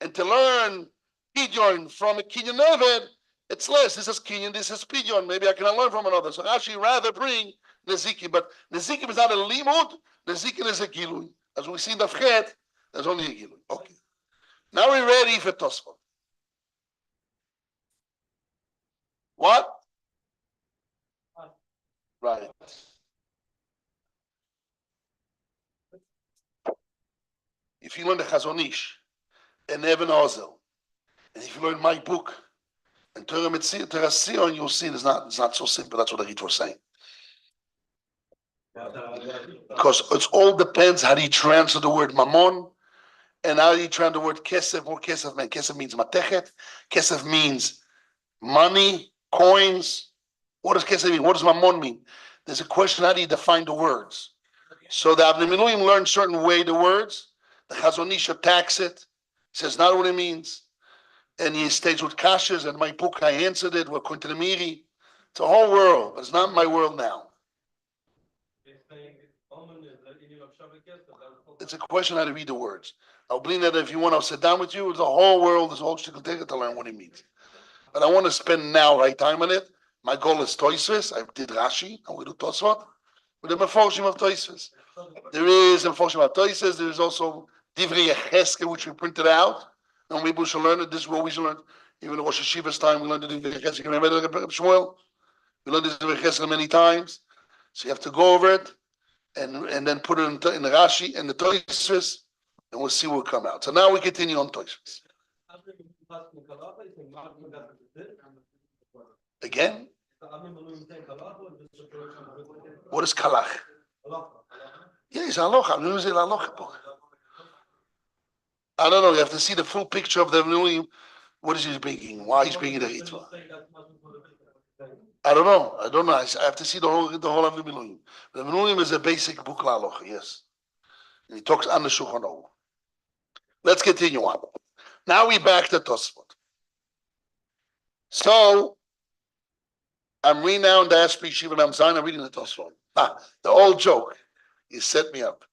Speaker 1: And to learn Pidyon from a kinyan Eved, it's less. This is kinyan, this is Pidyon. Maybe I can learn from another. So Rashi rather bring Nezikim, but Nezikim is not a limud, Nezikim is a gilui. As we see in the Chet, there's only a gilui. Okay. Now we're ready for Tosfot. What? Right. If you learn the Chazonish and Eben Ozel, and if you learn my book and Torah Sion, you'll see it's not so simple. That's what the Rit was saying. Because it all depends how do you transfer the word mammon and how do you transfer the word kesef. What kesef means? Kesef means matechet. Kesef means money, coins. What does kesef mean? What does mammon mean? There's a question, how do you define the words? So the Avnei Miluim learn certain way the words. The Chazonish attacks it, says not what it means. And he stays with kashas, and my book I answered it, with Kuntremiri. It's a whole world, but it's not my world now. It's a question how to read the words. I'll believe that if you want, I'll sit down with you. The whole world is all shtickle to learn what it means. But I want to spend now right time on it. My goal is Toisvis. I did Rashi. I will do Tosfot. With the Meforshim of Toisvis. There is Meforshim of Toisvis. There is also Divrei Yecheske, which we printed out. And we should learn it. This is what we should learn. Even in Rosh Hashiva's time, we learned the Divrei Yecheske. Remember Shmuel? We learned this Divrei Yecheske many times. So you have to go over it. And then put it in the Rashi and the Toisvis, and we'll see what will come out. So now we continue on Toisvis. Again? What is Kalach? Yeah, it's Aloha. I don't know. You have to see the full picture of the Miluim. What is he bringing? Why he's bringing the Ritva? I don't know. I have to see the whole of the Miluim. The Miluim is a basic book la'alocha, yes. And he talks on the Shulchan Aruch. Let's continue on. Now we back to Tosfot. So I'm reading now in the Ashby Shiva Mem Zayin. I'm reading the Tosfot. The old joke. He set me up.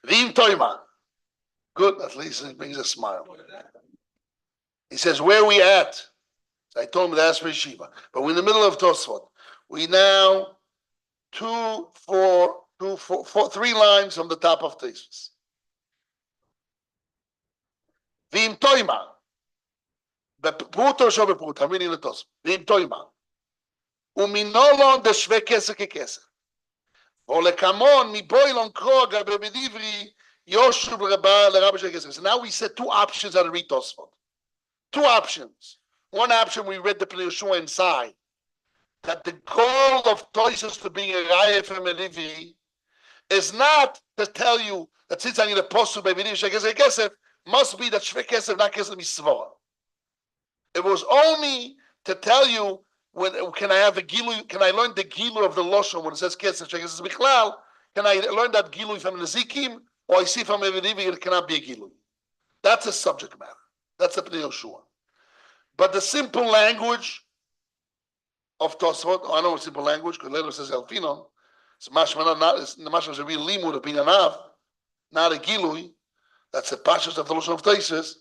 Speaker 1: Vim Toima. Good. At least it brings a smile. He says, "Where are we at?" I told him to ask for Shiva. But we're in the middle of Tosfot. We now 3 lines from the top of Tosfos. Vim Toima. בפרוטו שו בפרוטו, I'm reading the Tosfot. ואם תוימה. ומינולון דשווה כסף ככסף. ולקמון מבוילון קרוגה בבדיברי יושוב לרבי של כסף. So now we said two options out of read Tosfot. Two options. One option we read the Pnei Yehoshua inside. That the goal of Toisus to being a Raya from Medivri is not to tell you that since I need a postu by Medivri Shekesef Kesef, must be that Shvei Kesef, not Kesef Misvor. It was only to tell you, can I have a Gilu, can I learn the Gilu of the Loshon when it says Kesef Shekesef Bichlal? Can I learn that Gilu from the Zikim? Or I see from Medivri it cannot be a Gilu. That's a subject matter. That's the Pnei Yehoshua. But the simple language of Tosfot, I know it's simple language, because later it says Elfinon, it's mashma, not the mashma is a real limud of Binanav, not a Gilui. That's the pashas of the Lashon of Taisus.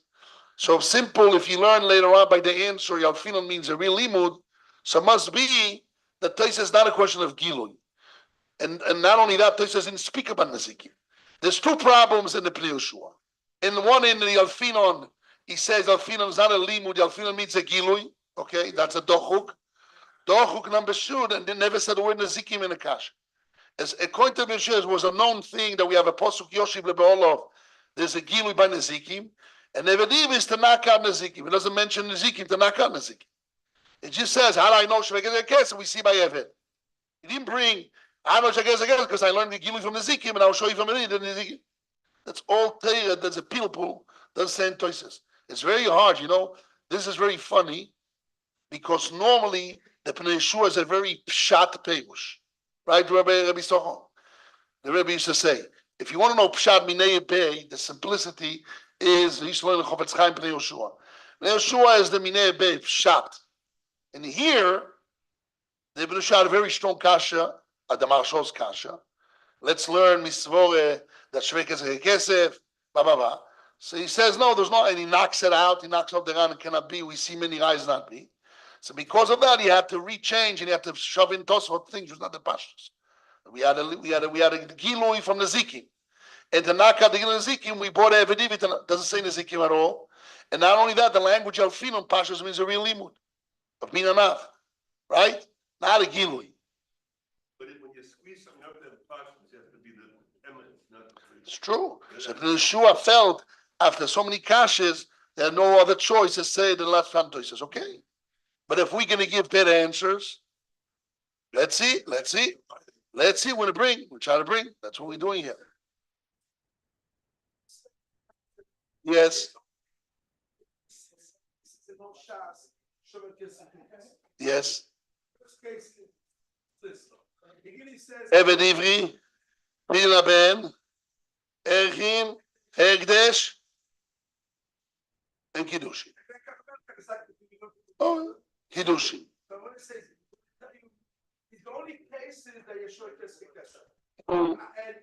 Speaker 1: So simple, if you learn later on by the answer, Elfinon means a real limud, so it must be that Taisus is not a question of Gilui. And not only that, Taisus didn't speak about Nezikim. There's two problems in the Pnei Yehoshua. In the one, in the Elfinon, he says Elfinon is not a limud, Elfinon means a Gilui. Okay, that's a dochuk. Dochuk number shud, and they never said the word Nezikim in the Kash. As according to Meshach, it was a known thing that we have a posuk Yoshiv Lebeolov. There's a Gilui by Nezikim, and Nevediv is to knock out Nezikim. It doesn't mention Nezikim to knock out Nezikim. It just says, how do I know Shvegez Ekes? We see by Eved. He didn't bring, I know Shvegez Ekes because I learned the Gilui from Nezikim, and I'll show you from the Nezikim. That's all Torah. There's a pilpul, doesn't say in Toises. It's very hard, you know. This is very funny, because normally, the Pnei Yehoshua is a very pshat perush, right? Rabbi Sochon. The Rebbe used to say, if you want to know pshat minei bay, the simplicity is he used to learn the Chofetz Chaim Pnei Yehoshua. Pnei Yehoshua is the minei bay pshat, and here the Pnei Yehoshua had a very strong kasha, a Damarshos kasha. Let's learn misvore that Shvei Kesef, blah blah blah. So he says no, there's not, and he knocks it out. He knocks out the ran and cannot be. We see many eyes not be. So because of that, he had to rechange and he had to shove in Tosfot things which was not the pashtus. We had a Gilui from the Zikim. And to knock out the Gilui Zikim, we bought a Evediv, it doesn't say the Zikim at all. And not only that, the language Alfinon pashtus means a real limud of Minanav, right? Not a Gilui.
Speaker 3: But when you squeeze something out of them pashtus, it has to be the eminence, not the truth.
Speaker 1: It's true. So Yeshua felt after so many kashes, there had no other choice to say than last Fanto. He says, okay. But if we're going to give better answers, let's see what to bring. We try to bring. That's what we're doing here. Yes. Yes. Eved Ivri, Mila Ben, Erchim, Hegdesh, and Kiddushin. Oh, Kiddushin.
Speaker 4: So what it says, the only cases that Yeshua Kesef,
Speaker 1: Mm.
Speaker 4: and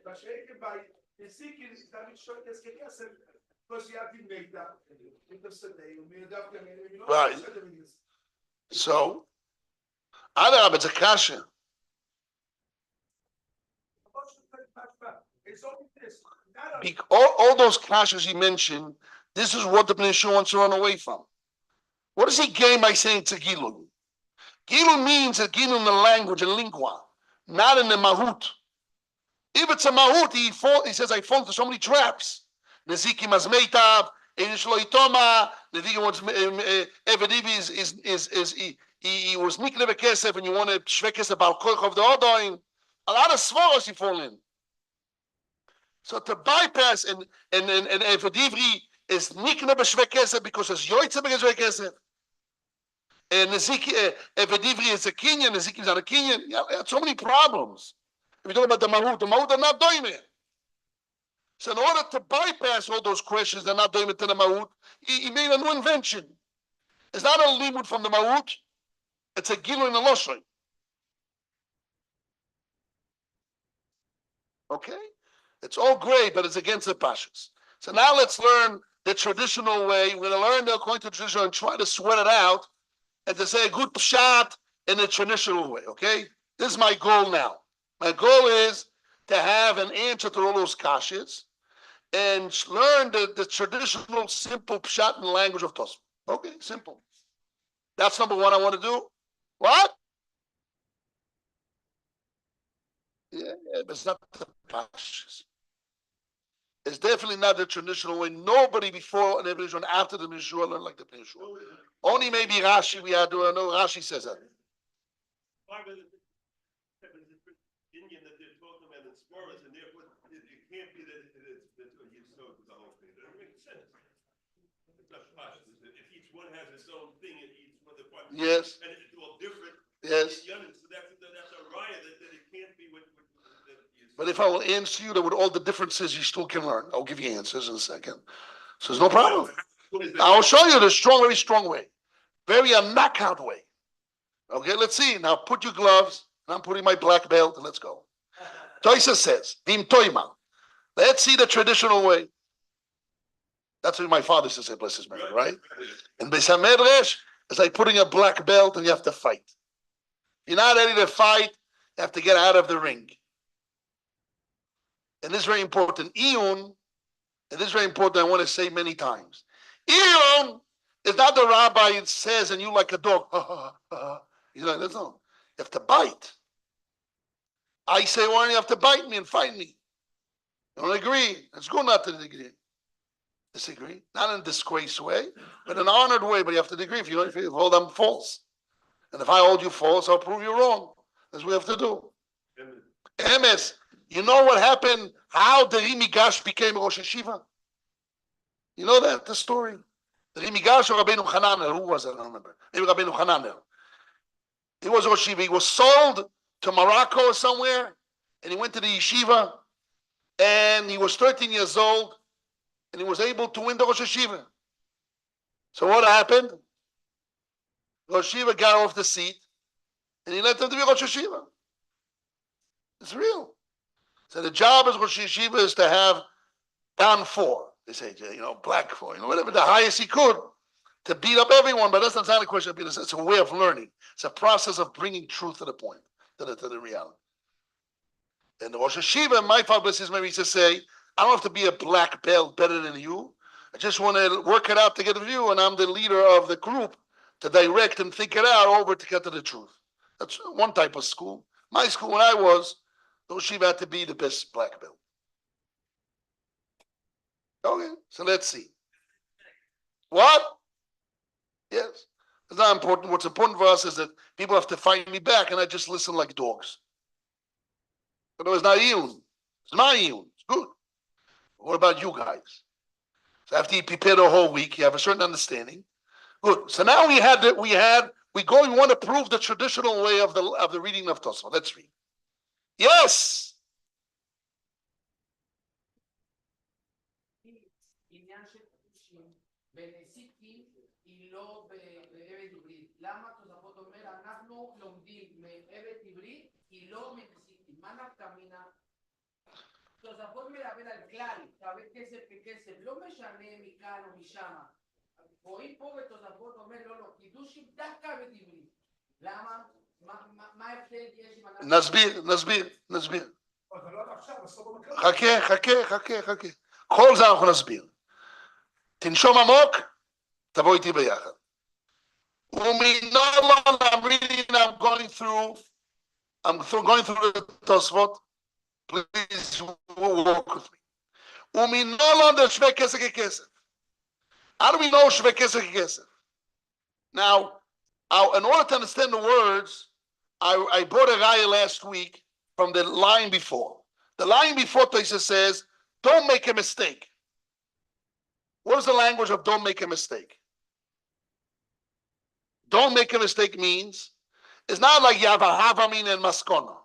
Speaker 4: Bashekim by Ezekiel is that Yeshua Kesef, because you have to make that in the Sunday, you know,
Speaker 1: Right. So, Adarab, it's a kasha.
Speaker 4: It's only this.
Speaker 1: All those kashas he mentioned, this is what the Pnei Yehoshua wants to run away from. What does he gain by saying it's a Gilun? Gilun means a Gilun in the language, in lingua, not in the mahut. If it's a mahut, he says, I fall into so many traps. Nezikim as meitab, Eish lo itoma, Nezikim wants, Evedivi he was nikne bekesef, and you want to shvek kesef bal koich of the odoim. A lot of svaros you fall in. So to bypass and Evedivi is nikne b'shvek kesef because it's yoytze b'shvek kesef. And Evedivi is a Kenyan, Ezekiel is not a Kenyan. Yeah, so many problems. If you talk about the mahut are not doing it. So in order to bypass all those questions, they're not doing it to the mahut, he made a new invention. It's not a limud from the mahut, it's a gilu in the loshoy. Okay? It's all great, but it's against the pashas. So now let's learn the traditional way. We're going to learn the according to tradition and try to sweat it out and to say a good pshat in the traditional way, okay? This is my goal now. My goal is to have an answer to all those kashas and learn the traditional simple pshat in the language of Tosfot. Okay, simple. That's number one I want to do. What? Yeah, but it's not the pashas. It's definitely not the traditional way. Nobody before and everyone after the Mishua learned like the Mishua. Only maybe Rashi we had to know. Rashi says that.
Speaker 3: Indian that they're talking about in Smaras, and therefore it can't be that it's you sold the whole thing. That doesn't make sense. It's not pashas. If each one has its own thing, and each one the part,
Speaker 1: Yes.
Speaker 3: and it's all different.
Speaker 1: Yes.
Speaker 3: So that's a riot that it can't be what
Speaker 1: But if I will answer you that with all the differences you still can learn, I'll give you answers in a second. So there's no problem. I'll show you the strong, very strong way. Very a knockout way. Okay, let's see. Now put your gloves, and I'm putting my black belt, and let's go. Toisa says, Vim Toima. Let's see the traditional way. That's what my father says, bless his memory, right? And Beis HaMedrash is like putting a black belt and you have to fight. If you're not ready to fight, you have to get out of the ring. And this is very important. Iyun, and this is very important, I want to say many times. Iyun is not the rabbi it says, and you like a dog. He's like, that's not. You have to bite. I say, why do you have to bite me and fight me? You don't agree. It's good not to disagree. Not in a disgrace way, but in an honored way. But you have to agree. If you hold them false. And if I hold you false, I'll prove you wrong. That's what we have to do. Emes, you know what happened? How the Rimigash became Rosh Hashiva? You know that, the story? The Rimigash or Rabbeinu Hananel, who was it? I don't remember. Maybe Rabbeinu Hananel. He was Rosh Hashiva. He was sold to Morocco or somewhere, and he went to the yeshiva, and he was 13 years old, and he was able to win the Rosh Hashiva. So what happened? Rosh Hashiva got off the seat, and he let him to be Rosh Hashiva. It's real. So the job as Rosh Hashiva is to have down 4. They say, black 4, whatever, the highest he could, to beat up everyone. But that's not a question of being. It's a way of learning. It's a process of bringing truth to the point, to the reality. And the Rosh Hashiva, my father bless his memory, used to say, I don't have to be a black belt better than you. I just want to work it out to get a view, and I'm the leader of the group to direct and think it out over to get to the truth. That's one type of school. My school, when I was, the Shiva had to be the best black belt. Okay, so let's see. What? Yes. It's not important. What's important for us is that people have to fight me back, and I just listen like dogs. But it was not Iyun. It's my Iyun. It's good. What about you guys? So after you prepare the whole week, you have a certain understanding. Good. So now we want to prove the traditional way of the reading of Tosfot. Let's read. Yes.
Speaker 5: עניין של קידושין בנסיקים היא לא בעבד עברית. למה תוספות אומר אנחנו לומדים מעבד עברית היא לא מנסיקים? מה נפקא מינה? תוספות מדבר על כלל, תעבד כסף ככסף, לא משנה מכאן או משם. רואים פה בתוספות אומר לא, קידושין דווקא עבד עברית. למה? מה ההבדל יש אם אנחנו...
Speaker 1: נסביר. חכה. כל זה אנחנו נסביר. תנשום עמוק, תבוא איתי ביחד. I'm reading, I'm going through the Tosfot. Please walk with me. ומנולון שווה כסף ככסף. How do we know שווה כסף ככסף? Now, in order to understand the words, I brought a raya last week from the line before. The line before Tosfot says, don't make a mistake. What is the language of don't make a mistake? Don't make a mistake means, it's not like you have a havamin and maskona.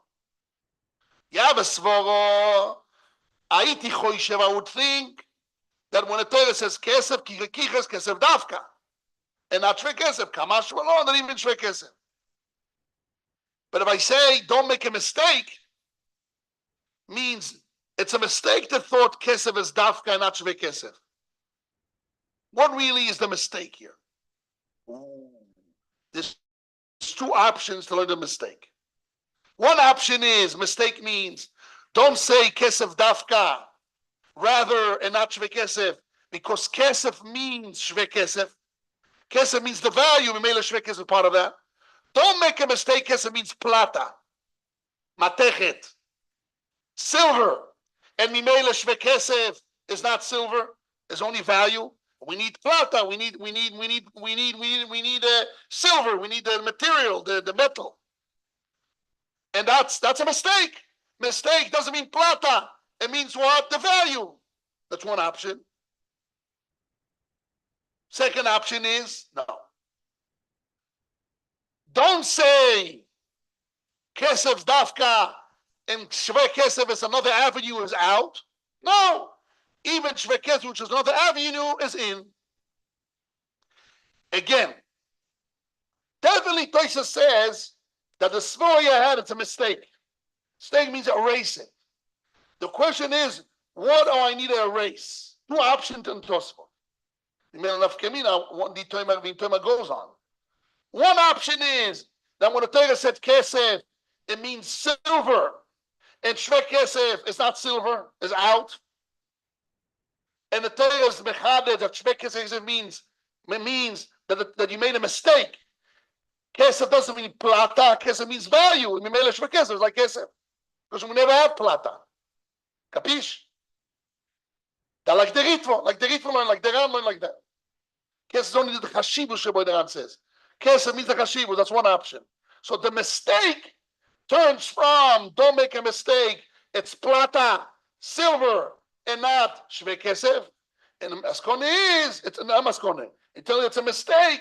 Speaker 1: You have a svoro, aiti choishev, I would think that when the Torah says kesef, kiches, kesef dafka, and not shve kesef, kamash v'lo, not even shve kesef. But if I say don't make a mistake, means it's a mistake to thought kesef is dafka and not shve kesef. What really is the mistake here? There's 2 options to learn the mistake. One option is mistake means don't say kesef dafka, rather and not shve kesef, because kesef means shve kesef, Kesef means the value. Mimele shve kesef is part of that. Don't make a mistake. Kesef means plata, matechet, silver, and mimele shve kesef is not silver. It's only value. We need plata. We need silver. We need the material, the metal. And that's a mistake. Mistake doesn't mean plata. It means what? The value. That's one option. Second option is no. Don't say kesef dafka and shve kesef is another avenue is out. No. Even shve kesef, which is another avenue, is in. Again, definitely Tosha says that the svara you had, it's a mistake. Mistake means erase it. The question is, what do I need to erase? Two options in Tosfot. Goes on. One option is that when the Torah said kesef, it means silver, and shve kesef is not silver, is out. And the Torah is mechaded that shve kesef means that you made a mistake. Kesef doesn't mean plata. Kesef means value. Mimele shve kesef is like kesef because we never have plata. Capish? That like the Ritva learn, like the Ram learn like that. Kesef is only the chashivus sheboy the Ram says. Kesef means the chashivus. That's one option. So the mistake turns from, don't make a mistake, it's plata, silver, and not shve kesef. And maskone is, it's not maskone. Until it's a mistake,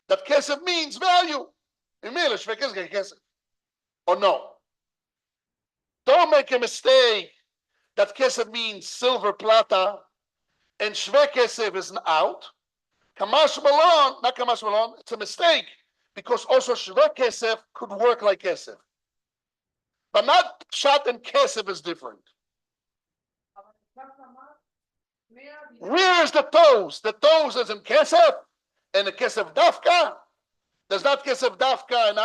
Speaker 1: that kesef means value. Shve kesef. Or no. Don't make a mistake that kesef means silver, plata, and shve kesef is out. Kamash malon, not kamash malon, it's a mistake. Because also shve kesef could work like kesef. But not shat and kesef is different. Where is the toes? The toes is in kesef and the kesef dafka. There's not kesef dafka and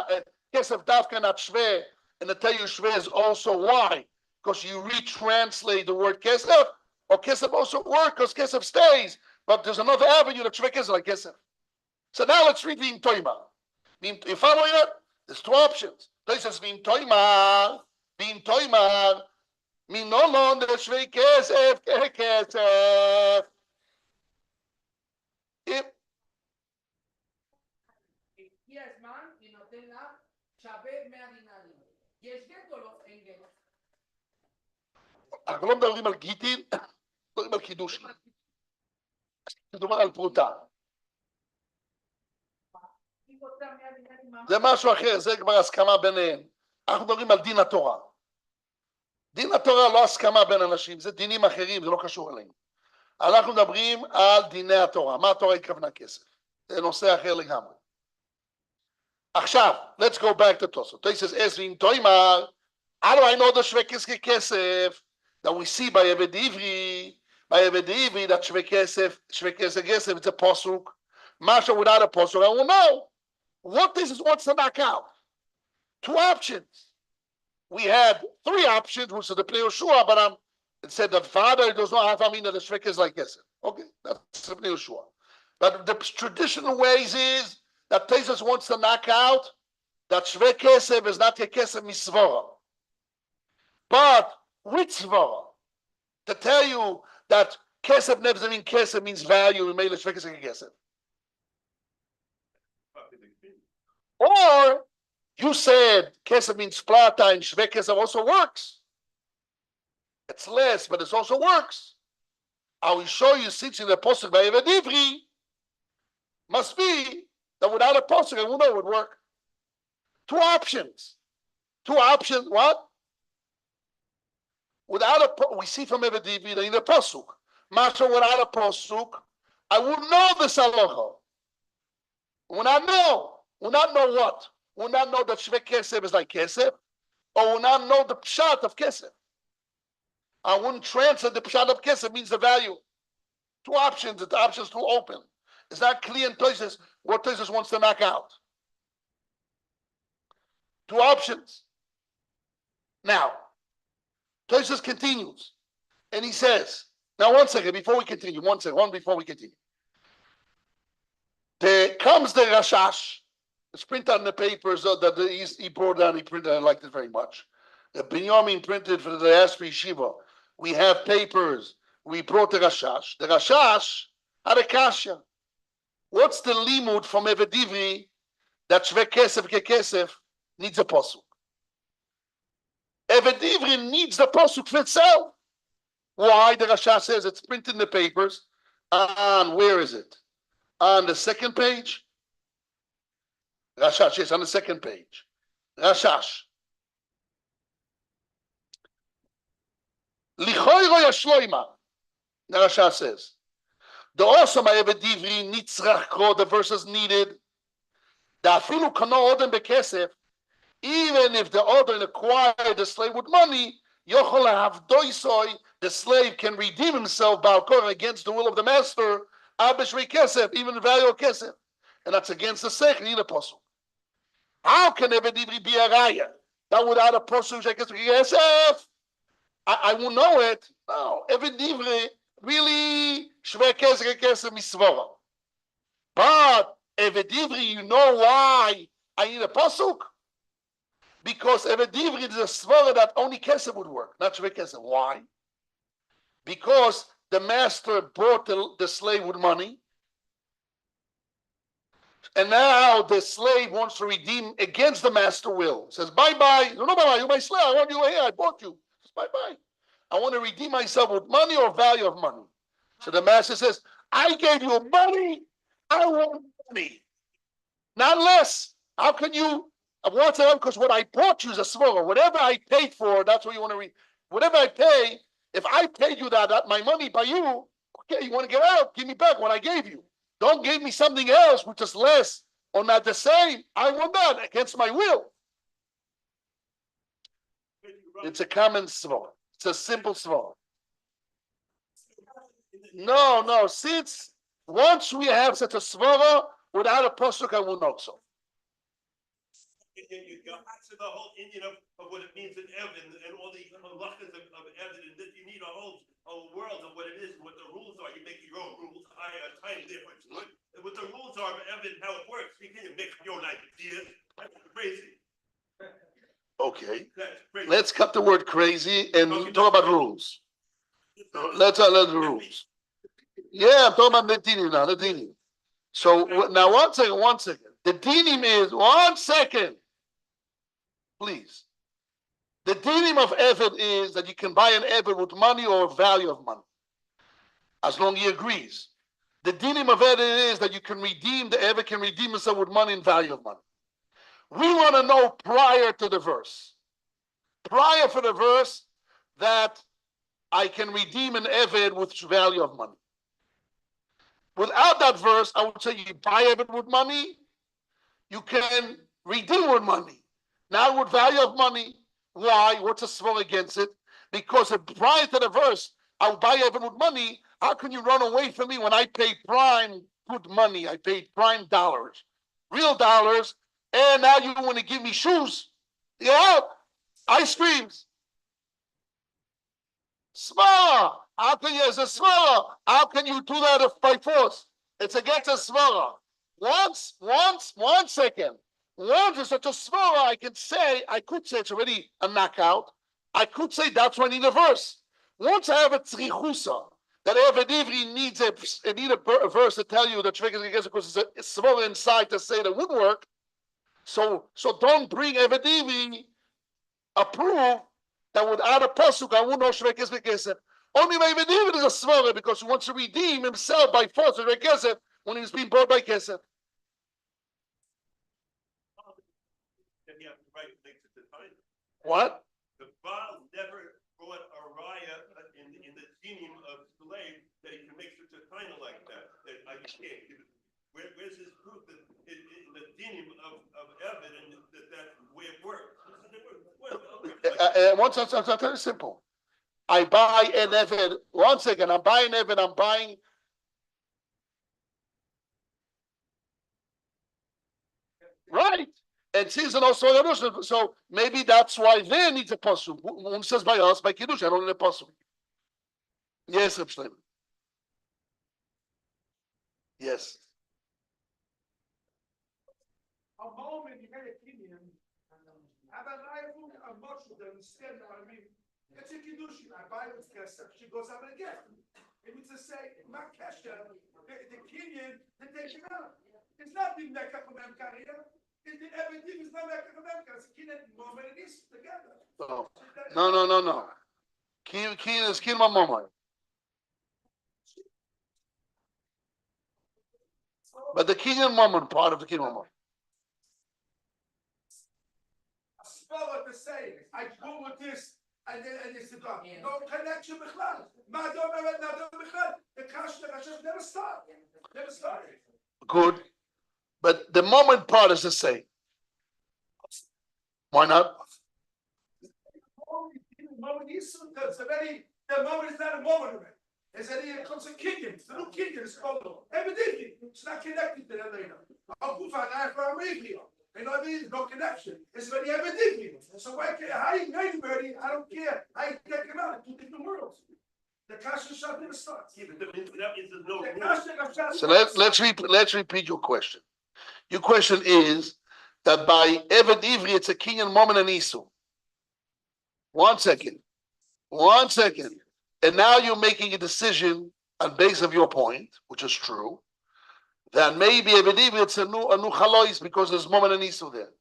Speaker 1: kesef dafka not shve. And I tell you shve is also why? Because you retranslate the word kesef, or kesef also works because kesef stays. But there's another avenue that shve kesef like kesef. So now let's read V'im Toima. You following it? There's two options. This says V'im Toima, Minolon the shve kesef, kesef. If
Speaker 5: הגיע הזמן ונותן לך שווה 100 דינרים. יש גט או לא? אין גט.
Speaker 1: אנחנו לא מדברים על גיטין, מדברים על קידושין. מדובר על פרוטה. זה משהו אחר, זה כבר הסכמה ביניהם. אנחנו מדברים על דין התורה. דין התורה לא הסכמה בין אנשים, זה דינים אחרים, זה לא קשור אלינו. אנחנו מדברים על דיני התורה. מה התורה התכוונה כסף? זה נושא אחר לגמרי. עכשיו, let's go back to Tosfot. Tosfot says, Esvim Toimar, how do I know the shve kesef that we see by Eved Ivri, that shve kesef, it's a posuk. Masha without a posuk, I will know. What this is, what's the knockout? Two options. We had three options, which is the Pnei Yehoshua, but it said that father does not have, that the shve is like kesef. Okay, that's the Pnei Yehoshua. But the traditional ways is that Tosfos wants to knock out that shve kesef is not a kesef misvora. But which svara? To tell you that kesef never means kesef means value, and shve kesef. Or you said kesef means plata and shve kesef also works. It's less, but it also works. I will show you since in the posuk by Eved Ivri must be that without a posuk, I will know it would work. Two options. What? Without we see from Eved Ivri in the posuk. Masha without a posuk, I will know the halacha. Will not know. Will not know what? Will not know that shve kesef is like kesef, or will not know the pshat of kesef. I wouldn't translate the pshat of kesef means the value. Two options. The options too open. It's not clear in Tosfos what Tosfos wants to knock out. Two options. Now, Tosfos continues, and he says, now one second before we continue, one before we continue. Comes the Rashash. It's printed on the papers that he brought down. He printed. I liked it very much. The Binyamin printed for the Ashby Yeshiva. We have papers. We brought the Rashash. The Rashash had a kasha. What's the limud from Evedivri that Shve Kesef Kekesef needs a posuk? Evedivri needs the posuk for itself. Why? The Rashash says it's printed in the papers. And where is it? On the second page? Rashash, yes, on the second page. Rashash. Lichoiro yashloima. The Rashash says. The also my Evedivri nitzrach kro, the verse is needed. The afilu kano odem bekesef, even if the odem acquired the slave with money, yochol have doisoi, the slave can redeem himself balkor against the will of the master, abeshri kesef, even the value of kesef. And that's against the sech, need a apostle. How can Evedivri be a raya? That without a person, kesef, I will know it. No, Evedivri really shve kesef misvora. But Evedivri, you know why I need a pasuk? Because Evedivri is a svara that only kesef would work, not shve kesef. Why? Because the master bought the slave with money, and now the slave wants to redeem against the master will. Says, bye-bye. No, bye-bye, you're my slave. I want you here. I bought you. Says, bye-bye. I want to redeem myself with money or value of money. So the master says, I gave you money. I want money. Not less. How can you? Because what I bought you is a svara. Whatever I paid for, that's what you want to read. Whatever I pay, if I paid you that my money by you, okay, you want to get out, give me back what I gave you. Don't give me something else which is less or not the same. I want that against my will. It's a common svara. It's a simple svara. No. Since once we have such a svara, without a pasuk, I will not so.
Speaker 3: You answer the whole Indian of what it means in Evan and all the halachas of Evan, and that you need a whole world of what it is and what the rules are. You make your own rules. Time difference. What the rules are of Evan, how it works. You can't make your own ideas. That's crazy.
Speaker 1: Okay.
Speaker 3: That's crazy.
Speaker 1: Let's cut the word crazy and talk about rules. Let's the rules. Yeah, I'm talking about the dinim now. The dinim. So now, one second. The dinim is 1 second. Please. The dinim of Eved is that you can buy an Eved with money or value of money, as long as he agrees. The dinim of Eved is that you can redeem, the Eved can redeem himself with money and value of money. We want to know prior to the verse. Prior for the verse that I can redeem an Eved with value of money. Without that verse, I would say you buy Eved with money, you can redeem with money. Now with value of money, why? What's a svara against it? Because prior to the verse, I will buy Eved with money. How can you run away from me when I pay prime good money? I paid prime dollars, real dollars, and now you want to give me shoes? Yeah, ice creams. Svara. How can you, as a svara, how can you do that by force? It's against a svara. Once, 1 second. Once it's such a svara, I could say it's already a knockout. I could say that's why I need a verse. Once I have a tzrichusa, that Evedivri needs a verse to tell you that because it's a svara inside to say that would work. So don't bring Evedivri a proof that without a pasuk I won't know shvei kesef. Only by Evedivri is a svara because he wants to redeem himself by force of shvei kesef when he's being bought by kesef. What?
Speaker 3: The Baal never brought a raya in the dinim of slave that he can make such a title like that. That I can't give it. Where's his proof that in the dinim of Evan and that's the way it works?
Speaker 1: It's very simple. I buy an Evan. 1 second. I'm buying Evan. I'm buying. Right. And season also, so maybe that's why they need a pasuk. One says by us, by Kiddushin, I don't need a pasuk. Yes, Goldstein. Yes.
Speaker 4: understand what I mean. It's a Kiddushin. I buy with Kesef. She goes, I'm going to get it. It means to say, my Kesef, the Kenyan, the take it out. It's not the Mecca from Emkaria. Everything is not Mecca from Emkaria. It's Kenyan, Moment, and East together.
Speaker 1: No. Kenyan is Kenyan Mama. But the Kenyan Mama part of the Kenyan Mama.
Speaker 4: Spell it to say, I go with this, and it's the dog. No connection with Chlal. Madam, the Kasher never started. Never started.
Speaker 1: Good. But the moment part is the same. Why not?
Speaker 4: The moment is not a moment of it. It's a constant kingdom. It's a new kingdom. It's called everything. It's not connected to that later. You know what I mean? There's no connection. It's very everything. So why can't how you ready? I don't care. How you take them out in two different worlds. The Kasher shot never starts.
Speaker 3: Yeah, but that means there's no
Speaker 4: The
Speaker 3: rule.
Speaker 4: Kasher shot.
Speaker 1: So let's repeat your question. Your question is that by Eved Ivri it's a Kenyan Moment and Isu. 1 second. And now you're making a decision on base of your point, which is true, that maybe Eved Ivri it's a new Chalois because there's Moment and Isu there.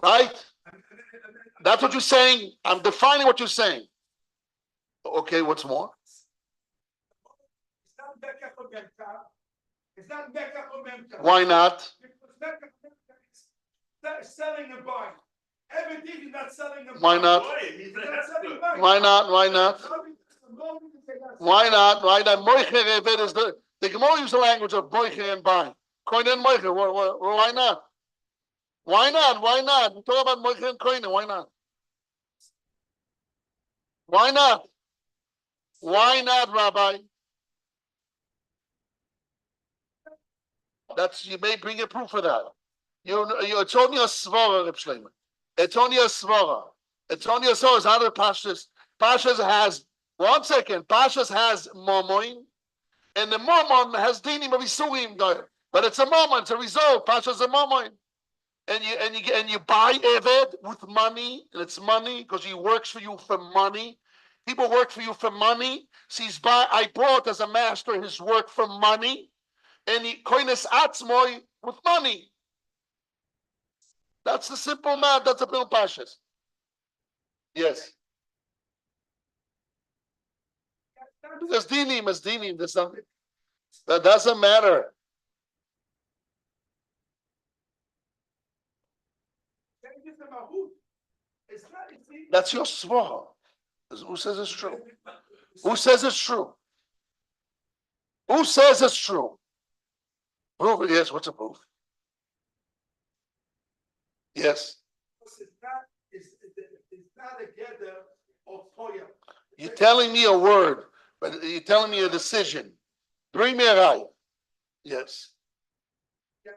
Speaker 1: Right? That's what you're saying. I'm defining what you're saying. Okay, what's more?
Speaker 4: It's not Mecca from Memka. It's not Mecca from Memka.
Speaker 1: Why not?
Speaker 4: Because Mecca from Memka is not selling and buying. Everything is not selling and buying.
Speaker 1: Why not?
Speaker 3: Why? He's
Speaker 4: It's
Speaker 3: an
Speaker 4: not selling and
Speaker 3: expert.
Speaker 4: buying.
Speaker 1: Why not? Why not? Moicher Eved is the Gemara use the language of Moicher and Bain. Koine and Moicher. Why not? Why not? We talk about Moicher and Koine. Why not? Why not, Rabbi? You may bring a proof for that. It's only a svara, Reb Shlomo. It's only a svara. It's not a pashas. Pashas has 1 second. Pashas has momoin, and the momon has dinim of isurim there. But it's a momon. It's a result. Pashas a momoin, and you buy Eved with money, and it's money because he works for you for money. People work for you for money. So I bought as a master his work for money, and he koines atzmoi with money. That's the simple math. That's a bill pashas. Yes. There's dinim. There's something that doesn't matter. That's your svara. Who says it's true? Who says it's true? Who says it's true? Proof it. Yes. What's a proof? Yes.
Speaker 4: It's not a gather of Toya.
Speaker 1: You're telling me a word, but you're telling me a decision. Bring me a right. Yes.
Speaker 4: You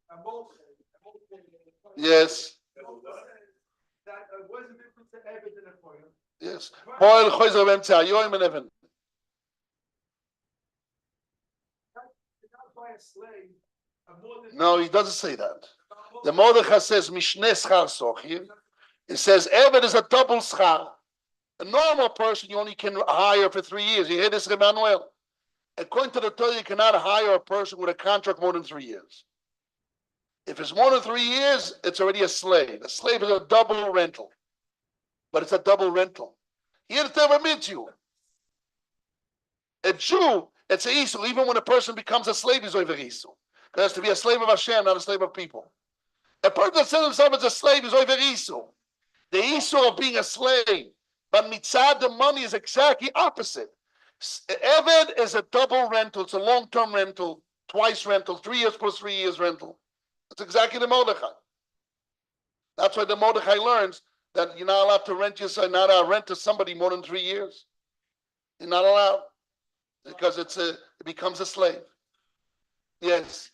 Speaker 4: have a motion.
Speaker 1: Yes.
Speaker 4: That wasn't different to Eved in a Toya.
Speaker 1: Yes. Poel choizer b'emtzeh hayoim and even.
Speaker 4: By a slave, more than
Speaker 1: No, he doesn't say that. The Mordechai says Mishneh schar sochir. It says Eved is a double schar. A normal person you only can hire for 3 years. You hear this, Emmanuel? According to the Torah, you cannot hire a person with a contract more than 3 years. If it's more than 3 years, it's already a slave. A slave is a double rental. But it's a double rental. Here the Torah means you. A Jew, it's a Isu. Even when a person becomes a slave, he's over Isu. It has to be a slave of Hashem, not a slave of people. A person that says himself as a slave is over Isu. The Isu of being a slave. But mitzad, the money is exactly opposite. Eved is a double rental. It's a long-term rental, twice rental, 3 years plus 3 years rental. That's exactly the Mordechai. That's why the Mordechai learns that you're not allowed to rent yourself, not allowed to rent to somebody more than 3 years. You're not allowed because it becomes a slave. Yes.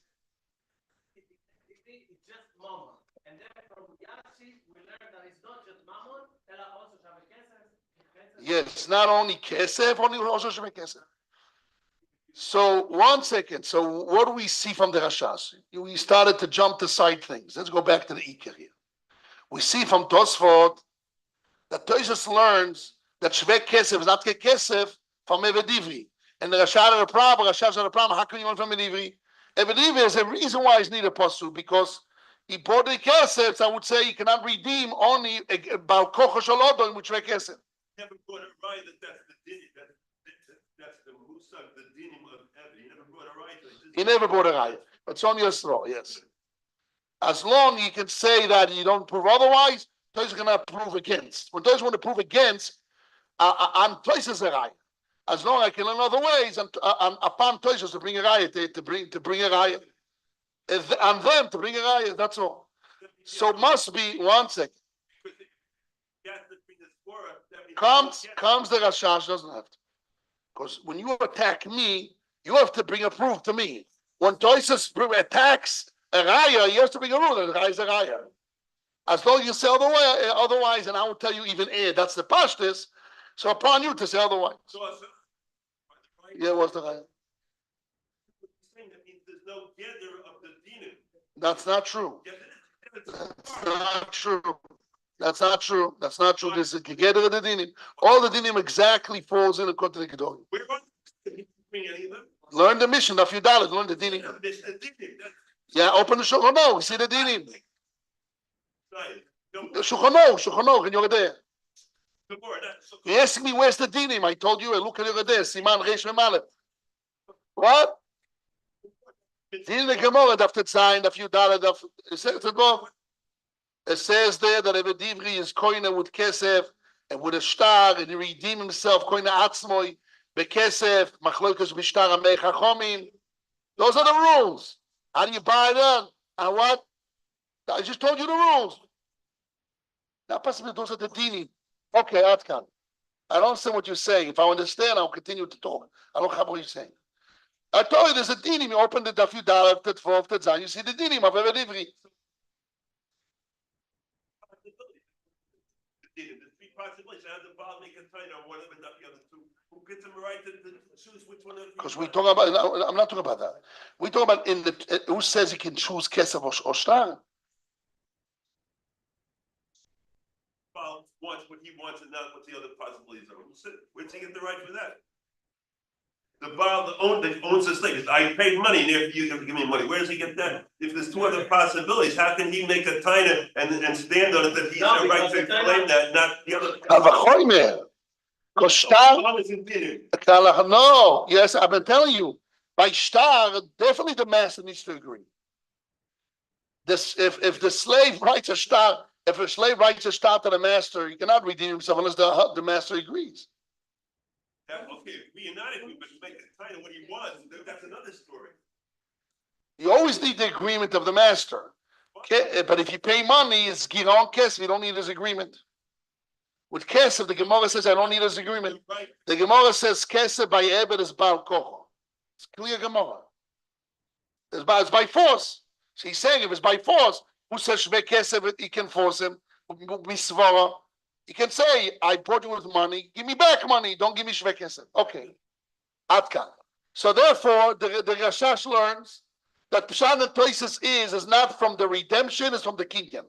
Speaker 2: It's just mammon. And then from Yashi, we learned that it's not just mammon, but also Kesef.
Speaker 1: Yes, not only Kesef, only also Shemei Kesef. So 1 second. So what do we see from the Rashas? We started to jump to side things. Let's go back to the Iker here. We see from Tosfot that Toysus learns that Shvek Kesef is not Ke Kesef from Eved Ivri. And the Rashad of the problem, how can you learn from Eved Ivri? Eved Ivri is a reason why he's needed Apostle, because he bought the Kesef, so I would say he cannot redeem only Bal Kocho Shalodo in which Shvek Kesef.
Speaker 3: Never brought it right that that's the dinim, that's the musag, the dinim of Eved. He never brought it right.
Speaker 1: He never brought a raya. It's on your straw, yes. As long you can say that you don't prove otherwise, Toys cannot prove against. When Toys want to prove against, I'm Toys a raya. As long as I can learn other ways, and upon Toys to bring a raya, to bring a raya, and them to bring a raya. That's all. So it must be 1 second. Comes the Rashash doesn't have to, because when you attack me, you have to bring a proof to me. When Toysus attacks a raya, he has to bring a rule that the raya is a raya. As long as you say otherwise, and I will tell you even that's the pashtus. So upon you to say otherwise. Yeah, what's the raya?
Speaker 3: That means there's no gather of the dinim.
Speaker 1: That's not true. That's not true. That's not true. That's not true. There's a gather of the dinim. All the dinim exactly falls in according to the Gedolim.
Speaker 3: We're going to bring any of them.
Speaker 1: Learn the mission. A few dollars. Learn the dinim. Yeah, open the Shulchan Aruch. See the dinim. Shulchan Aruch, and you're there. You ask me where's the dinim. I told you. Look at you're there. Siman Reish Memalet. What? Dinim the Gemara. Daf Tetzayin. A few dollars. It says there that Eved Ivri is koine with Kesef and with a star, and he redeemed himself koine atzmoi bekesef machlokas b'shtar amei chachomim. Those are the rules. How do you buy them? And what? I just told you the rules. Now, possibly those are the dinim. Okay, Atkan. I don't understand what you're saying. If I understand, I'll continue to talk. I don't have what you're saying. I told you there's a dinim. You open the daf Yudalev, Tetvov, Tetzan. You see the dinim of Eved Ivri.
Speaker 3: The three possibilities. How the Baal make a time or one of the other two? Who gets them right to choose which one of them?
Speaker 1: Because we talk about. I'm not talking about that. We talk about in the who says he can choose Kesef or Shtar.
Speaker 3: Baal wants what he wants and not what the other possibilities are. Where's he get the right for that? The Baal that owns the slave. I paid money, and therefore you have to give me money. Where does he get that? If there's two other possibilities, how can he make a taina and stand on it that he has a right to claim that, not the other?
Speaker 1: Because Shtar. No, yes, I've been telling you. By Shtar, definitely the master needs to agree. This, if the slave writes a Shtar, if a slave writes a Shtar to the master, he cannot redeem himself unless the master agrees.
Speaker 3: Okay, reunited you, but make a taina what he wants. That's another story.
Speaker 1: You always need the agreement of the master. Okay, but if you pay money, it's Giron Kesef. You don't need his agreement. With Kesef, the Gemara says, I don't need his agreement. The Gemara says, Kesef by Ebed is Baal Kocho. It's clear Gemara. It's by force. So he's saying if it's by force, who says Shvei Kesef, he can force him. Misvara. He can say, I bought you with money, give me back money, don't give me Shvei Kesef. Okay. Atkan. So therefore, the Rashash learns that Pshat and Toises is not from the redemption, it's from the Kinyan.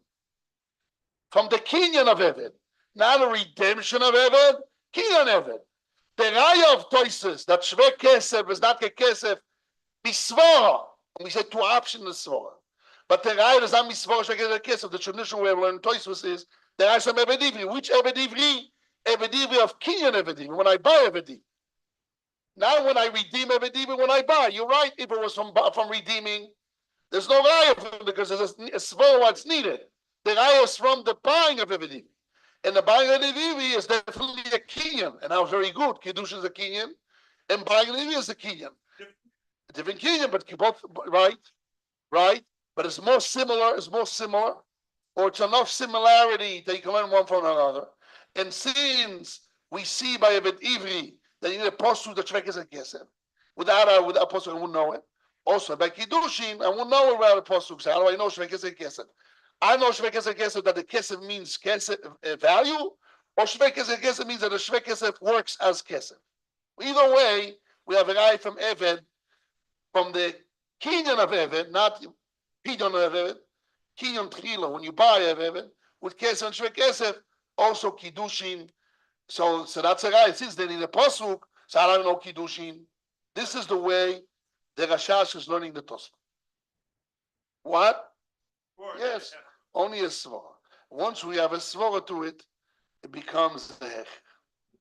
Speaker 1: From the Kinyan of Eved. Not a redemption of Eved, Kinyan Eved. The Raya of Toises, that Shvei Kesef is not Kesef, Misvara. And we said two options of Svara. But the Raya is not Misvara, Shvei Kesef. The traditional way of learning Toises is there are some Eved Ivri. Which Eved Ivri? Eved Ivri of Kinyan Eved Ivri. When I buy Eved Ivri. Now when I redeem Eved Ivri, when I buy, you're right. If it was from redeeming, there's no raya for it because there's a svara what's needed. The raya is from the buying of Eved Ivri. And the buying of Eved Ivri is definitely a Kinyan. And that was very good. Kiddushin is a Kinyan. And buying Eved Ivri is a Kinyan. A different Kinyan, but both, right? Right? But it's more similar. Or it's enough similarity that you can learn one from another. And since we see by Eved Ivri that you need a posture that Shvei Kesef. Without a posture, I wouldn't know it. Also, by Kiddushin, I won't know it without a posture. How do I know Shvei Kesef? I know Shvei Kesef that the Kesef means Kesef value, or Shvei Kesef means that the Shvei Kesef works as Kesef. Either way, we have a guy from Eved, from the Kinyan of Eved, not Pidyon of Eved, Kinyan Tchila, when you buy Eved, with Kesef and Shvei Kesef, also Kiddushin. So that's a right. Since they need a pasuk, so I don't know Kiddushin. This is the way the Rashash is learning the Tosfot. What? Yes, only a svara. Once we have a svara to it, it becomes a hech.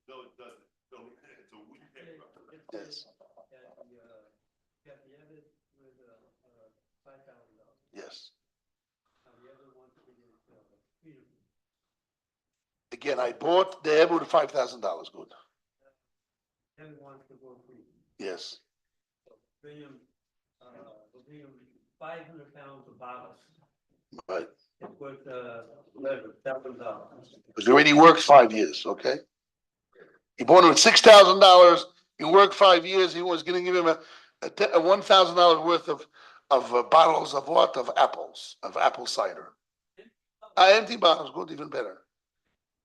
Speaker 3: No, it doesn't. No, it's a weak head.
Speaker 1: Yes. Yes. Again, I bought the Ebu with $5,000. Good. Yes.
Speaker 2: Bring him, we'll bring him 500 pounds of bottles.
Speaker 1: Right.
Speaker 2: It's worth, $1,000.
Speaker 1: Because he already worked 5 years. Okay. He bought it with $6,000. He worked 5 years. He was going to give him a $1,000 worth of bottles of what? Of apples, of apple cider. Empty bottles, good, even better.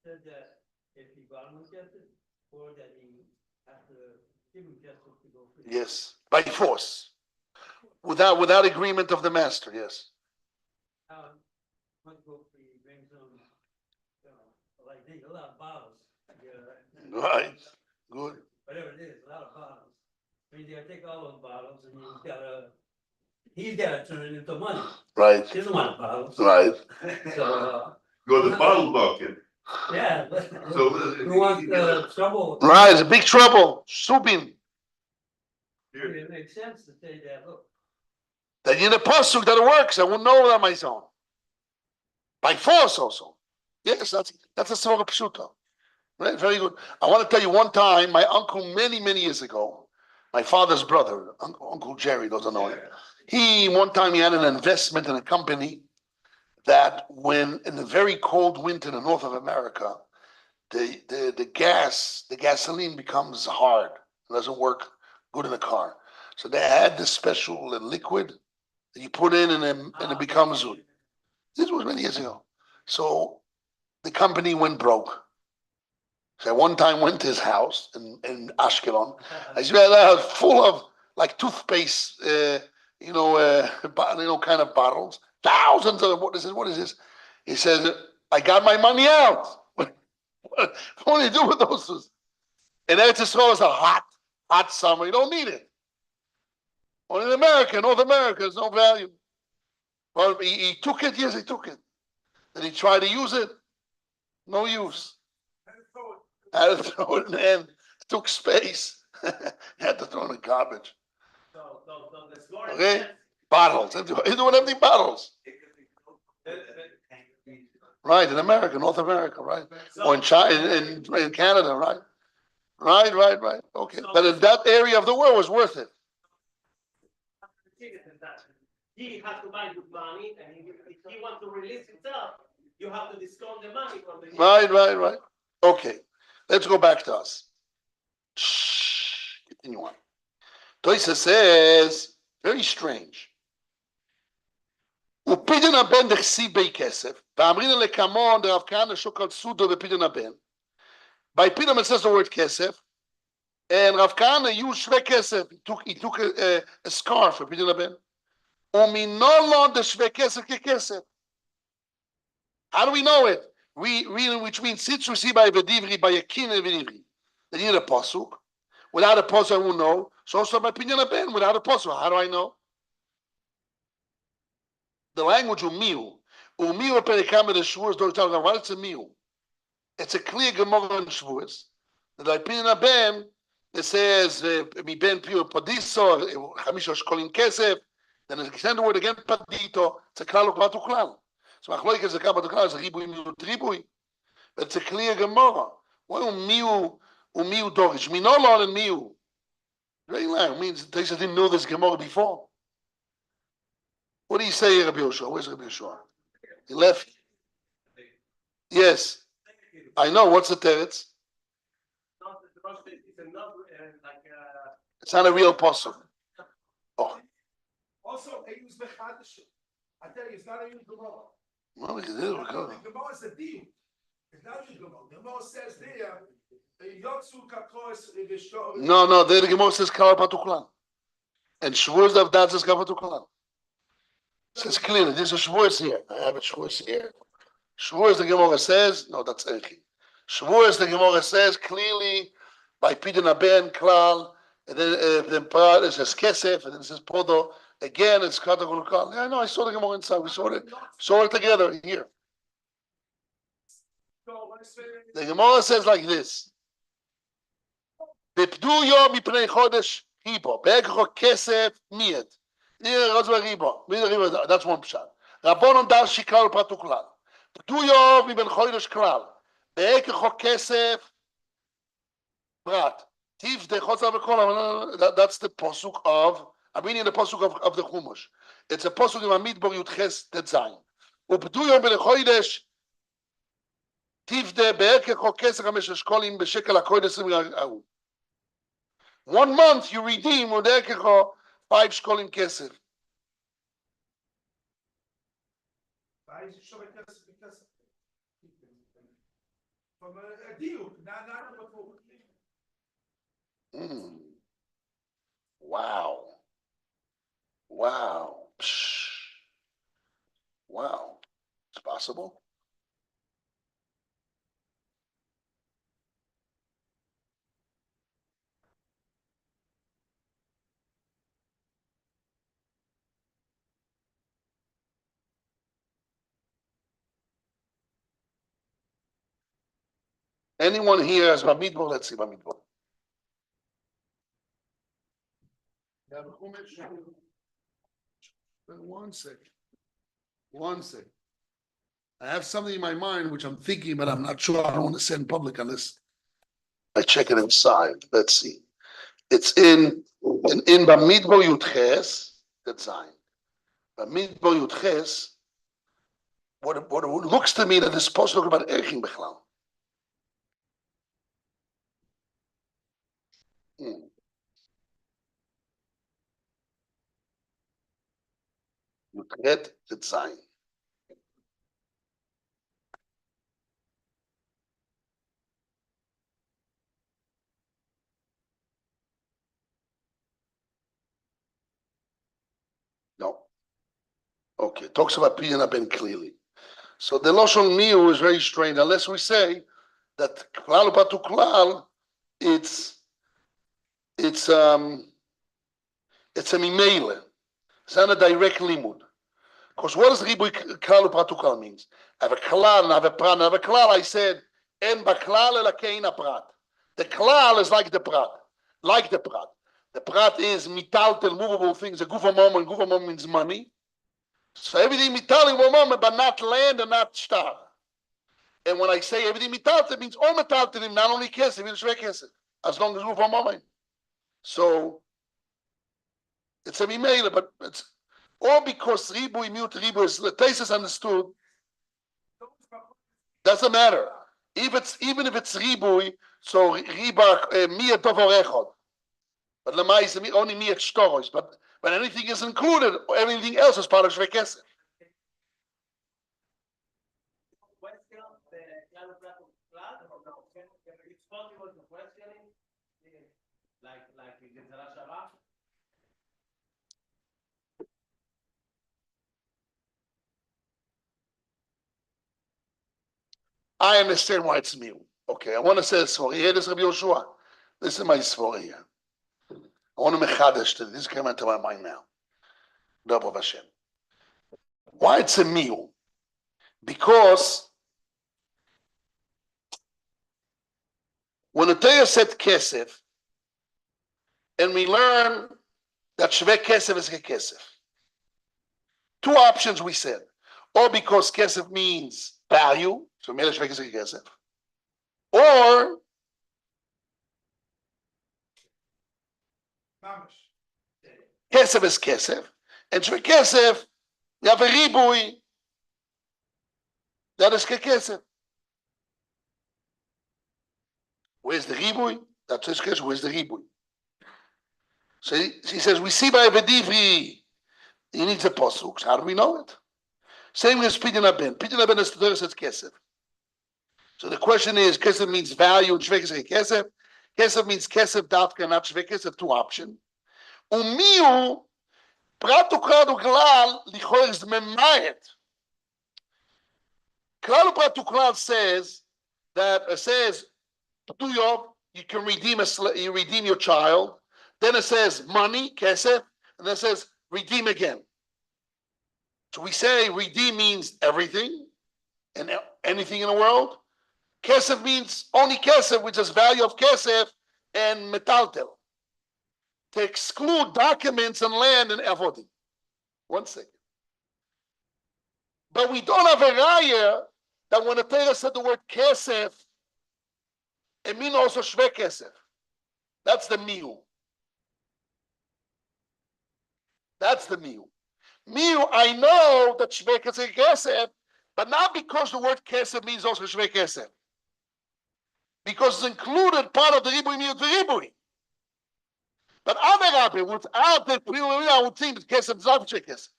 Speaker 2: Said that if he got him with Kesef, or that he has to give him Kesef to go free.
Speaker 1: Yes, by force, without agreement of the master. Yes.
Speaker 2: Once go free, he brings him, like a lot of bottles.
Speaker 1: Right. Good.
Speaker 2: Whatever it is, a lot of bottles. I mean, you gotta take all those bottles and he's gotta turn it into money.
Speaker 1: Right.
Speaker 2: He doesn't want bottles.
Speaker 1: Right.
Speaker 2: So,
Speaker 3: Go to the bottle market.
Speaker 2: yeah.
Speaker 3: So,
Speaker 2: Who wants trouble?
Speaker 1: Right. It's a big trouble. Souping.
Speaker 2: It makes sense to say that, look.
Speaker 1: Then in the pasuk that it works. I won't know that myself. By force also. Yes, that's a svara pshuta. Right, very good. I want to tell you one time, my uncle many years ago, my father's brother, Uncle Jerry, doesn't know him. One time he had an investment in a company that when in the very cold winter in the north of America, the gasoline becomes hard. It doesn't work good in the car. So they had this special liquid that you put in and it becomes good. This was many years ago. So the company went broke. So I one time went to his house in Ashkelon. I said, full of like toothpaste, kind of bottles, thousands of what is this? He says, I got my money out. What do you do with those? And Eretz Yisrael is a hot summer. You don't need it. Only in America, North America, there's no value. Well, he took it. Yes, he took it. Then he tried to use it. No use. Had to throw it in the end. It took space. Had to throw it in the garbage.
Speaker 2: So the story.
Speaker 1: Okay? Bottles. He's doing empty bottles. Right, in America, North America, right? Or in China, in Canada, right? Right. Okay. But in that area of the world was worth it.
Speaker 2: He has to buy with money, and if he wants to release himself, you have to discount the money from the.
Speaker 1: Right. Okay. Let's go back to us. Continue on. Toisa says, very strange. ופדיון הבן דכסיב בי כסף, ואמרינן לקמון דרב כהנא שוקל סודו בפדיון הבן. By Pidyon it says the word kesef, and Rav Kahana used shve kesef. He took a scarf for Pidyon haben. Uminolon de shve kesef ke kesef. How do we know it? Which means since we see by Vedivri, by Yakin and Vedivri, they need a pasuk. Without a pasuk, I won't know. So also by Pidyon haben, without a pasuk, how do I know? The language umiu perikam the shvuos don't tell them what it's a miu. It's a clear Gemara in shvuos. The opinion of Ben it says mi ben pure padiso chamisha shkolim kesef. Then it extend the word again padito. It's a klal uklat uklal. So machloik is a klal uklat. It's a ribui miu. But it's a clear Gemara. Why umiu dorish? Minolon and miu. Very long means they didn't know this Gemara before. What do you say, Rabbi Yoshua? Where's Rabbi Yoshua? He left. Yes. I know. What's the teretz? It's not a real pasuk. Oh.
Speaker 4: Also, they use the Chadashim. I tell you, it's not a use Gemara.
Speaker 1: Well, it is.
Speaker 4: The Gemara is a deal. It's not a Gemara. The Gemara says there, Yotzu Kakos Vishto.
Speaker 1: No. The Gemara says Kala Patuklan. And Shavuos of that says Kala Patuklan. It says clearly, this is Shavuos here. I have a Shavuos here. Shavuos, the Gemara says, no, that's Erchi. Shavuos, the Gemara says clearly by Pidyon Ben Klal, and then Prat it says Kesef, and then it says Podo. Again, it's Katakul Klal. Yeah, I know. I saw the Gemara inside. We saw it together here. The Gemara says like this: "Bepdu yom mipnei chodesh ribo, be'ekcho kesef miyed." That's one pshat. Rabbonon dar shikal pratu klal. Bepdu yom mipen chodesh klal, be'ekcho kesef prat. Tiv de chotzav v'kol. That's the posuk of. I'm reading the posuk of the Chumash. It's a posuk in Amidbar Yudches Tetzayin. Ubdu yom mipen chodesh. Tivde be'ekcho kesef hamesh shkolim b'shekel hakodesh rim'ahu. 1 month you redeem with 5 shkolim kesef.
Speaker 4: From a deal, not before.
Speaker 1: Wow. Wow. Psh. Wow. It's possible. Anyone here has Bamidbar? Let's see Bamidbar. One second. I have something in my mind which I'm thinking, but I'm not sure. I don't want to say in public unless I check it inside. Let's see. It's in Bamidbar Yudches. That's sign. Bamidbar Yudches. What it looks to me that it's supposed to look about Erchim Bechlal. Yudchet Tetzayin. No. Okay, talks about Pidyon Ben clearly. So the Loshon Miu is very strange, unless we say that Klal Batu Klal, it's a Mimele. It's not a direct limud. Because what does Ribui Klal Batu Klal means? I have a Klal, I have a Prat, I have a Klal. I said, En Baklal Elakein Prat. The Klal is like the Prat. The Prat is mitaltel, movable things. A Gufamom, and Gufamom means money. So everything mitalim moment, but not land and not star. And when I say everything mitaltim, it means all mitaltim, not only kesef, even shvei kesef, as long as Gufamom. So it's a mimela, but it's all because ribui mute ribui is the taste understood. Doesn't matter. Even if it's ribui, so riba miyat tovorechod. But lemais only miyat shtoros. But anything is included, everything else is part of shvei kesef.
Speaker 2: It's possible to questioning, like in the Shabbat.
Speaker 1: I understand why it's new. Okay, I want to say this for here. This is Rabbi Yoshua. This is my story here. I want to mechadesh to this came into my mind now. Double Hashem. Why it's a meal? Because when the Torah said kesef, and we learn that shvei kesef is kesef. 2 options we said, or because kesef means value, so mele shvei kesef, or kesef is kesef, and shvei kesef, you have a ribui, that is kesef. Where's the ribui? That's his kesef. Where's the ribui? So he says, we see by Vedivri, he needs a posuk. How do we know it? Same as Pidyon Ben. Pidyon Ben is the Torah says kesef. So the question is, kesef means value, and shvei kesef. Kesef means kesef dafka, not shvei kesef, 2 options. Umiu, prat uklal uklal, lichor is memayet. Klal prat uklal says that says, you can redeem you redeem your child. Then it says money, kesef, and then it says redeem again. So we say redeem means everything and anything in the world. Kesef means only kesef, which is value of kesef and metaltel. To exclude documents and land and avodim. 1 second. But we don't have a raya that when the Torah said the word kesef, it means also shve kesef. That's the miu. That's the miu. Miu, I know that shve kesef kesef, but not because the word kesef means also shve kesef. Because it's included part of the ribui miu the ribui. But other rabbi, without the I would think that kesef is not shve kesef.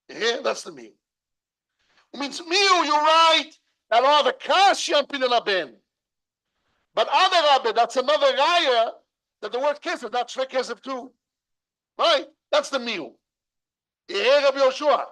Speaker 1: Yeah, that's the miu. It means miu, you're right. I don't have a kasha in ben. But other rabbi, that's another raya that the word kesef, not shve kesef too. Right? That's the miu. Yeah, Rabbi Yoshua.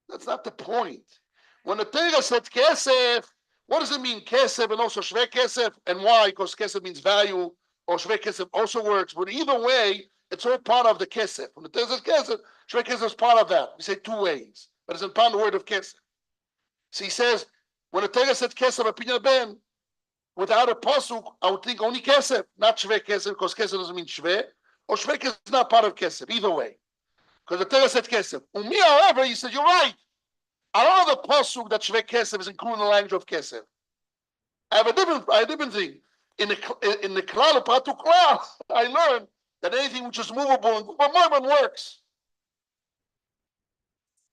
Speaker 1: That's not the point. When the Torah said kesef, what does it mean kesef and also shve kesef? And why? Because kesef means value, or shve kesef also works. But either way, it's all part of the kesef. When the Torah says kesef, shve kesef is part of that. We say 2 ways, but it's in part of the word of kesef. So he says, when the Torah said kesef, opinion ben, without a pasuk, I would think only kesef, not shve kesef, because kesef doesn't mean shve, or shve kesef is not part of kesef. Either way, because the Torah said kesef. Umi, however, he said, you're right. I don't have a pasuk that shve kesef is included in the language of kesef. I have a different thing. In the klal of patu klal, I learned that anything which is movable and works.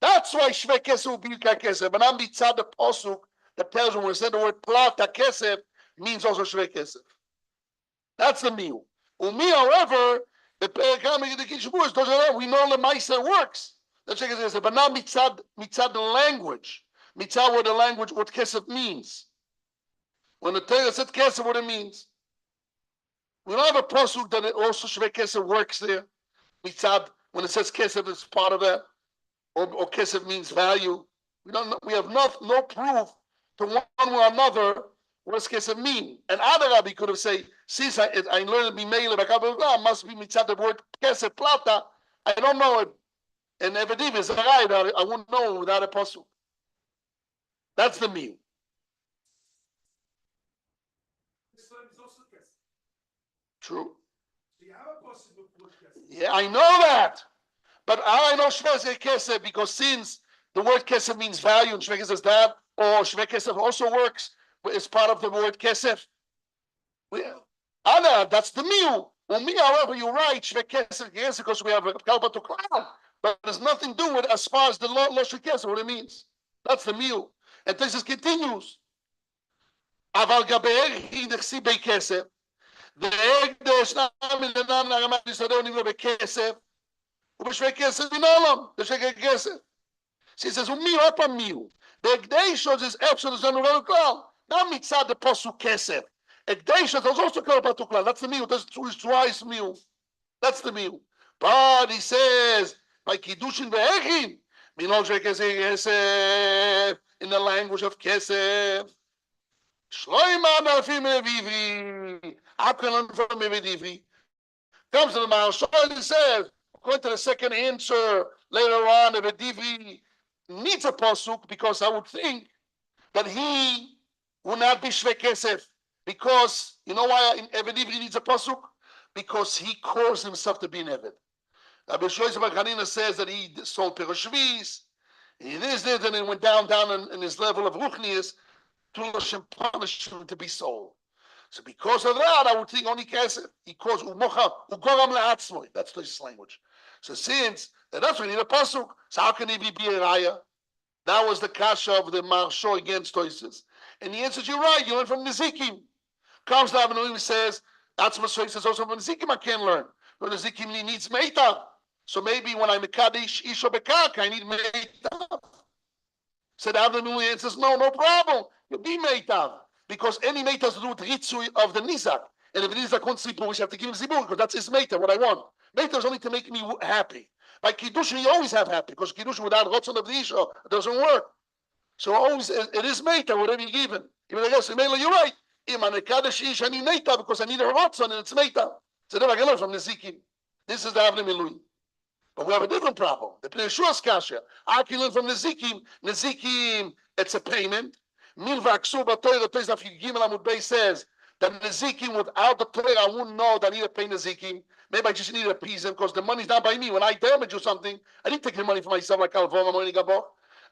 Speaker 1: That's why shve kesef will be kesef. And I'm mitzad the pasuk that tells when we said the word plata kesef means also shve kesef. That's the miu. Umi, however, the Shavuos doesn't. We know the ma'aser works. That's what it says. But not mitzad the language. Mitzad what the language, what kesef means. When the Torah said kesef, what it means. We don't have a pasuk that it also shve kesef works there. Mitzad, when it says kesef, it's part of that. Or kesef means value. We have no proof to one or another what does kesef mean. And other rabbi could have said, since I learned to be male, must be mitzad the word kesef plata. I don't know it. And Evediv is right. I wouldn't know without a pasuk. That's the mean.
Speaker 4: This one is also kesef.
Speaker 1: True.
Speaker 4: So you have a possible word kesef.
Speaker 1: Yeah, I know that. But how I know shve kesef, because since the word kesef means value and shve kesef is that, or shve kesef also works, it's part of the word kesef. That's the miu. Well, me, however, you're right, shve kesef, because we have a kalpa to klal. But there's nothing to do with as far as the law shve kesef, what it means. That's the miu. And this continues. Aval gaber hi nechsi bei kesef. והקדש נע מלנן לרמת יסודו נבנו בכסף, ובשווה כסף מנעולם, בשווה כסף. She says, ומי עוד פעם מיהו? בהקדשות is אפשר לזנו לא כלל. גם מצד הפוסוק כסף. הקדשות is also called about כלל. That's the miu. That's twice miu. That's the miu. But he says, by Kiddushin ve'echin, minol shve kesef, in the language of kesef. Shloima nafim evivri. How can I learn from Evedivi? Comes to the Maseches and says, according to the second answer later on, Evedivi needs a pasuk because I would think that he will not be shve kesef. Because you know why Evedivi needs a pasuk? Because he calls himself to be an Eved. Rabbi Shoyz Bar Chanina says that he sold Peroshvis, he this, and it went down in his level of ruchnius to Hashem punish him to be sold. So because of that, I would think only kesef. He calls umocha ugoram leatzmoi. That's his language. So since that's when he need a pasuk. So how can he be a raya? That was the kasha of the marsho against Toises. And he answers, you're right. You learn from Nizikim. Comes down and he says that's what says also from Nizikim I can learn. But Nizikim needs meitav. So maybe when I'm a kaddish isha bekak, I need meitav. So the Avnei answers, no problem. You'll be meitav. Because any meita has to do with ritzui of the nizak. And if the nizak wants zibur, we have to give him zibur, because that's his meita, what I want. Meita is only to make me happy. By Kiddushin, you always have happy, because Kiddushin without Rotzon of the Isha, it doesn't work. So always, it is Meita, whatever you're given. Even I guess, you're right. Because I need a Rotzon, and it's Meita. So then I can learn from Nezikim. This is the Avnei Milui. But we have a different problem. The Pnei Kasha. I can learn from Nezikim. Nezikim, it's a payment. Milva Ksuba Torah, the place of Gimel Amud Bey says that Nezikim, without the Torah, I wouldn't know that I need to pay Nezikim. Maybe I just need to appease him because the money's not by me. When I damage you something, I didn't take the money for myself like Calvoma.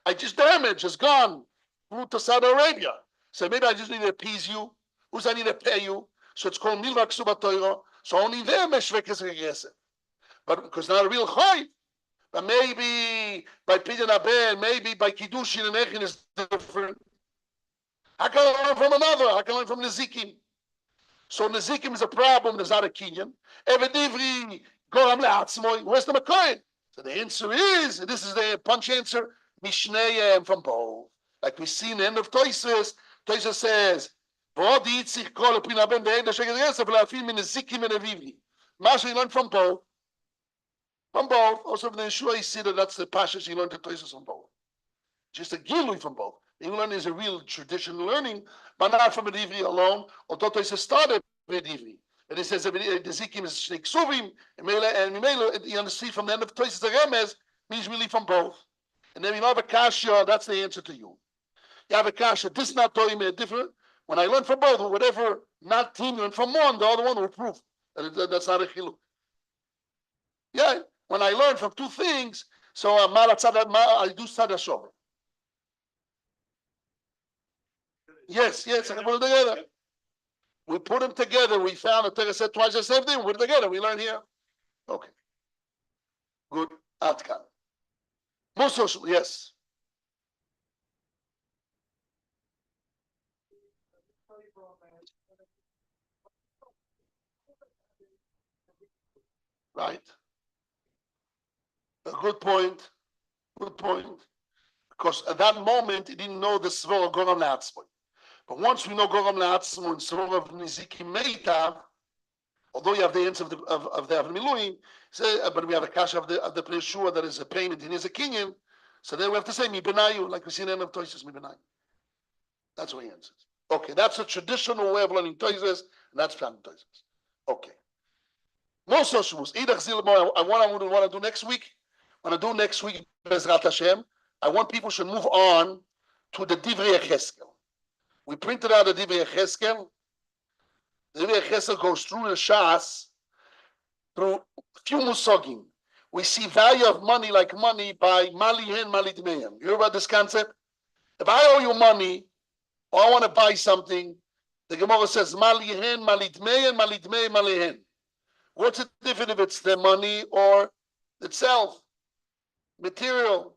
Speaker 1: I just damage, it's gone. Flew to Saudi Arabia. So maybe I just need to appease you. Who's I need to pay you? So it's called Milva Ksuba Torah. So only there Meshvekes Regesef. But because not a real chayv. But maybe by Pidyon Abel, maybe by Kiddushin and Echin is different. How can I learn from another? How can I learn from Nezikim? So Nezikim is a problem, there's not a Kinyan. Evedivri, Goram Le'atzmoy, where's the Makoyin? So the answer is, this is the punch answer, Mishnei from both. Like we see in the end of Toises, Toises says, V'od Yitzchak kol Pidyon Abel be'ed Sheket Yesef le'afil min Nezikim and Evivri. Masha, you learn from both. From both. Also from the Yeshua, you see that that's the Pashas you learn to Toises from both. Just a Gilui from both. England is a real traditional learning, but not from Ivri alone. Although Toises started with Ivri. And it says that the Zikim is Shnei Ksuvim, and Mimele, you understand from the end of Toises the Remez, means really from both. And then you have a Kasha, that's the answer to you. You have a Kasha, this is not Toime, different. When I learn from both, or whatever, not team, learn from one, the other one will prove. That's not a Chiluk. Yeah, when I learn from two things, so I do Tzad HaShomer. Yes, I can put them together. We put them together. We found the Torah said twice the same thing. We put it together. We learn here. Okay. Good. Atkan. Musos, yes. Right. A good point. Good point. Because at that moment, he didn't know the Svor Goram Le'atzmoy. But once we know Goram Le'atzmoy and Svor of Nezikim Meitav, although you have the answer of the Avnei Miluim, but we have a cash of the Pnei Shua that is a payment and is a kinyan. So then we have to say Mi Benayu, like we see in the end of Toises, Mi Benayu. That's what he answers. Okay, that's a traditional way of learning Toises, and that's found in Toises. Okay. Most Shus. I want to do next week. I want to do next week, Bezrat Hashem. I want people should move on to the Divrei Yecheskel. We printed out the Divrei Yecheskel. The Divrei Yecheskel goes through the Shas, through a few musogim. We see value of money like money by Malihen Malitmeim. You hear about this concept? If I owe you money, or I want to buy something, the Gemara says Malihen Malitmeim Malitmeim Malihen. What's the difference if it's the money or itself, material?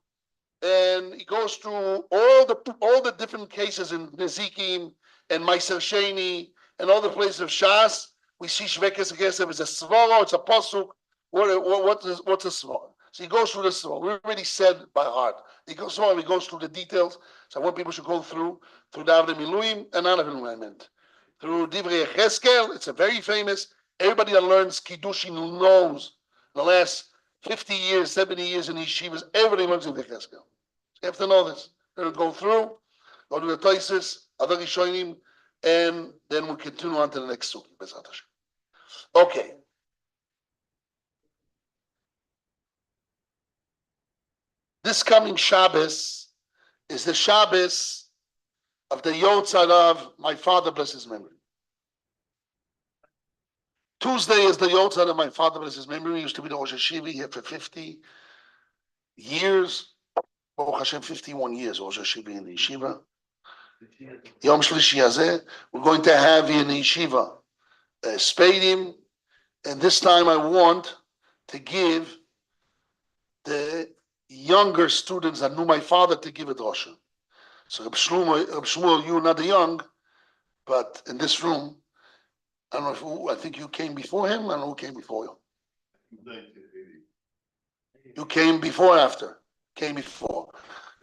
Speaker 1: And he goes through all the different cases in Nezikim and Meiser Sheni and all the places of Shas. We see Shvekes Kesef is a svara, it's a pasuk. What's a svara? So he goes through the svara. We already said by heart. He goes through the details. So I want people should go through the Avnei Miluim and Avnei Miluim. Through Divrei Yecheskel, it's a very famous. Everybody that learns Kiddushin knows the last 50 years, 70 years in yeshivas, everybody learns in Yecheskel. You have to know this. We're going to go through, go to the Toises, other Rishonim, and then we'll continue on to the next sugi. Okay. This coming Shabbos is the Shabbos of the Yotzar of my father, bless his memory. Tuesday is the Yotzar of my father, bless his memory. He used to be the Rosh Hashiva here for 50 years. Baruch Hashem, 51 years, Rosh Hashiva in the yeshiva. Yom Shlishi Hazeh, we're going to have in the yeshiva Spadim, and this time I want to give the younger students that knew my father to give a drosha. So Reb Shmuel, you not the young, but in this room, I don't know I think you came before him. I don't know who came before you.
Speaker 3: 1980.
Speaker 1: You came before or after? Came before.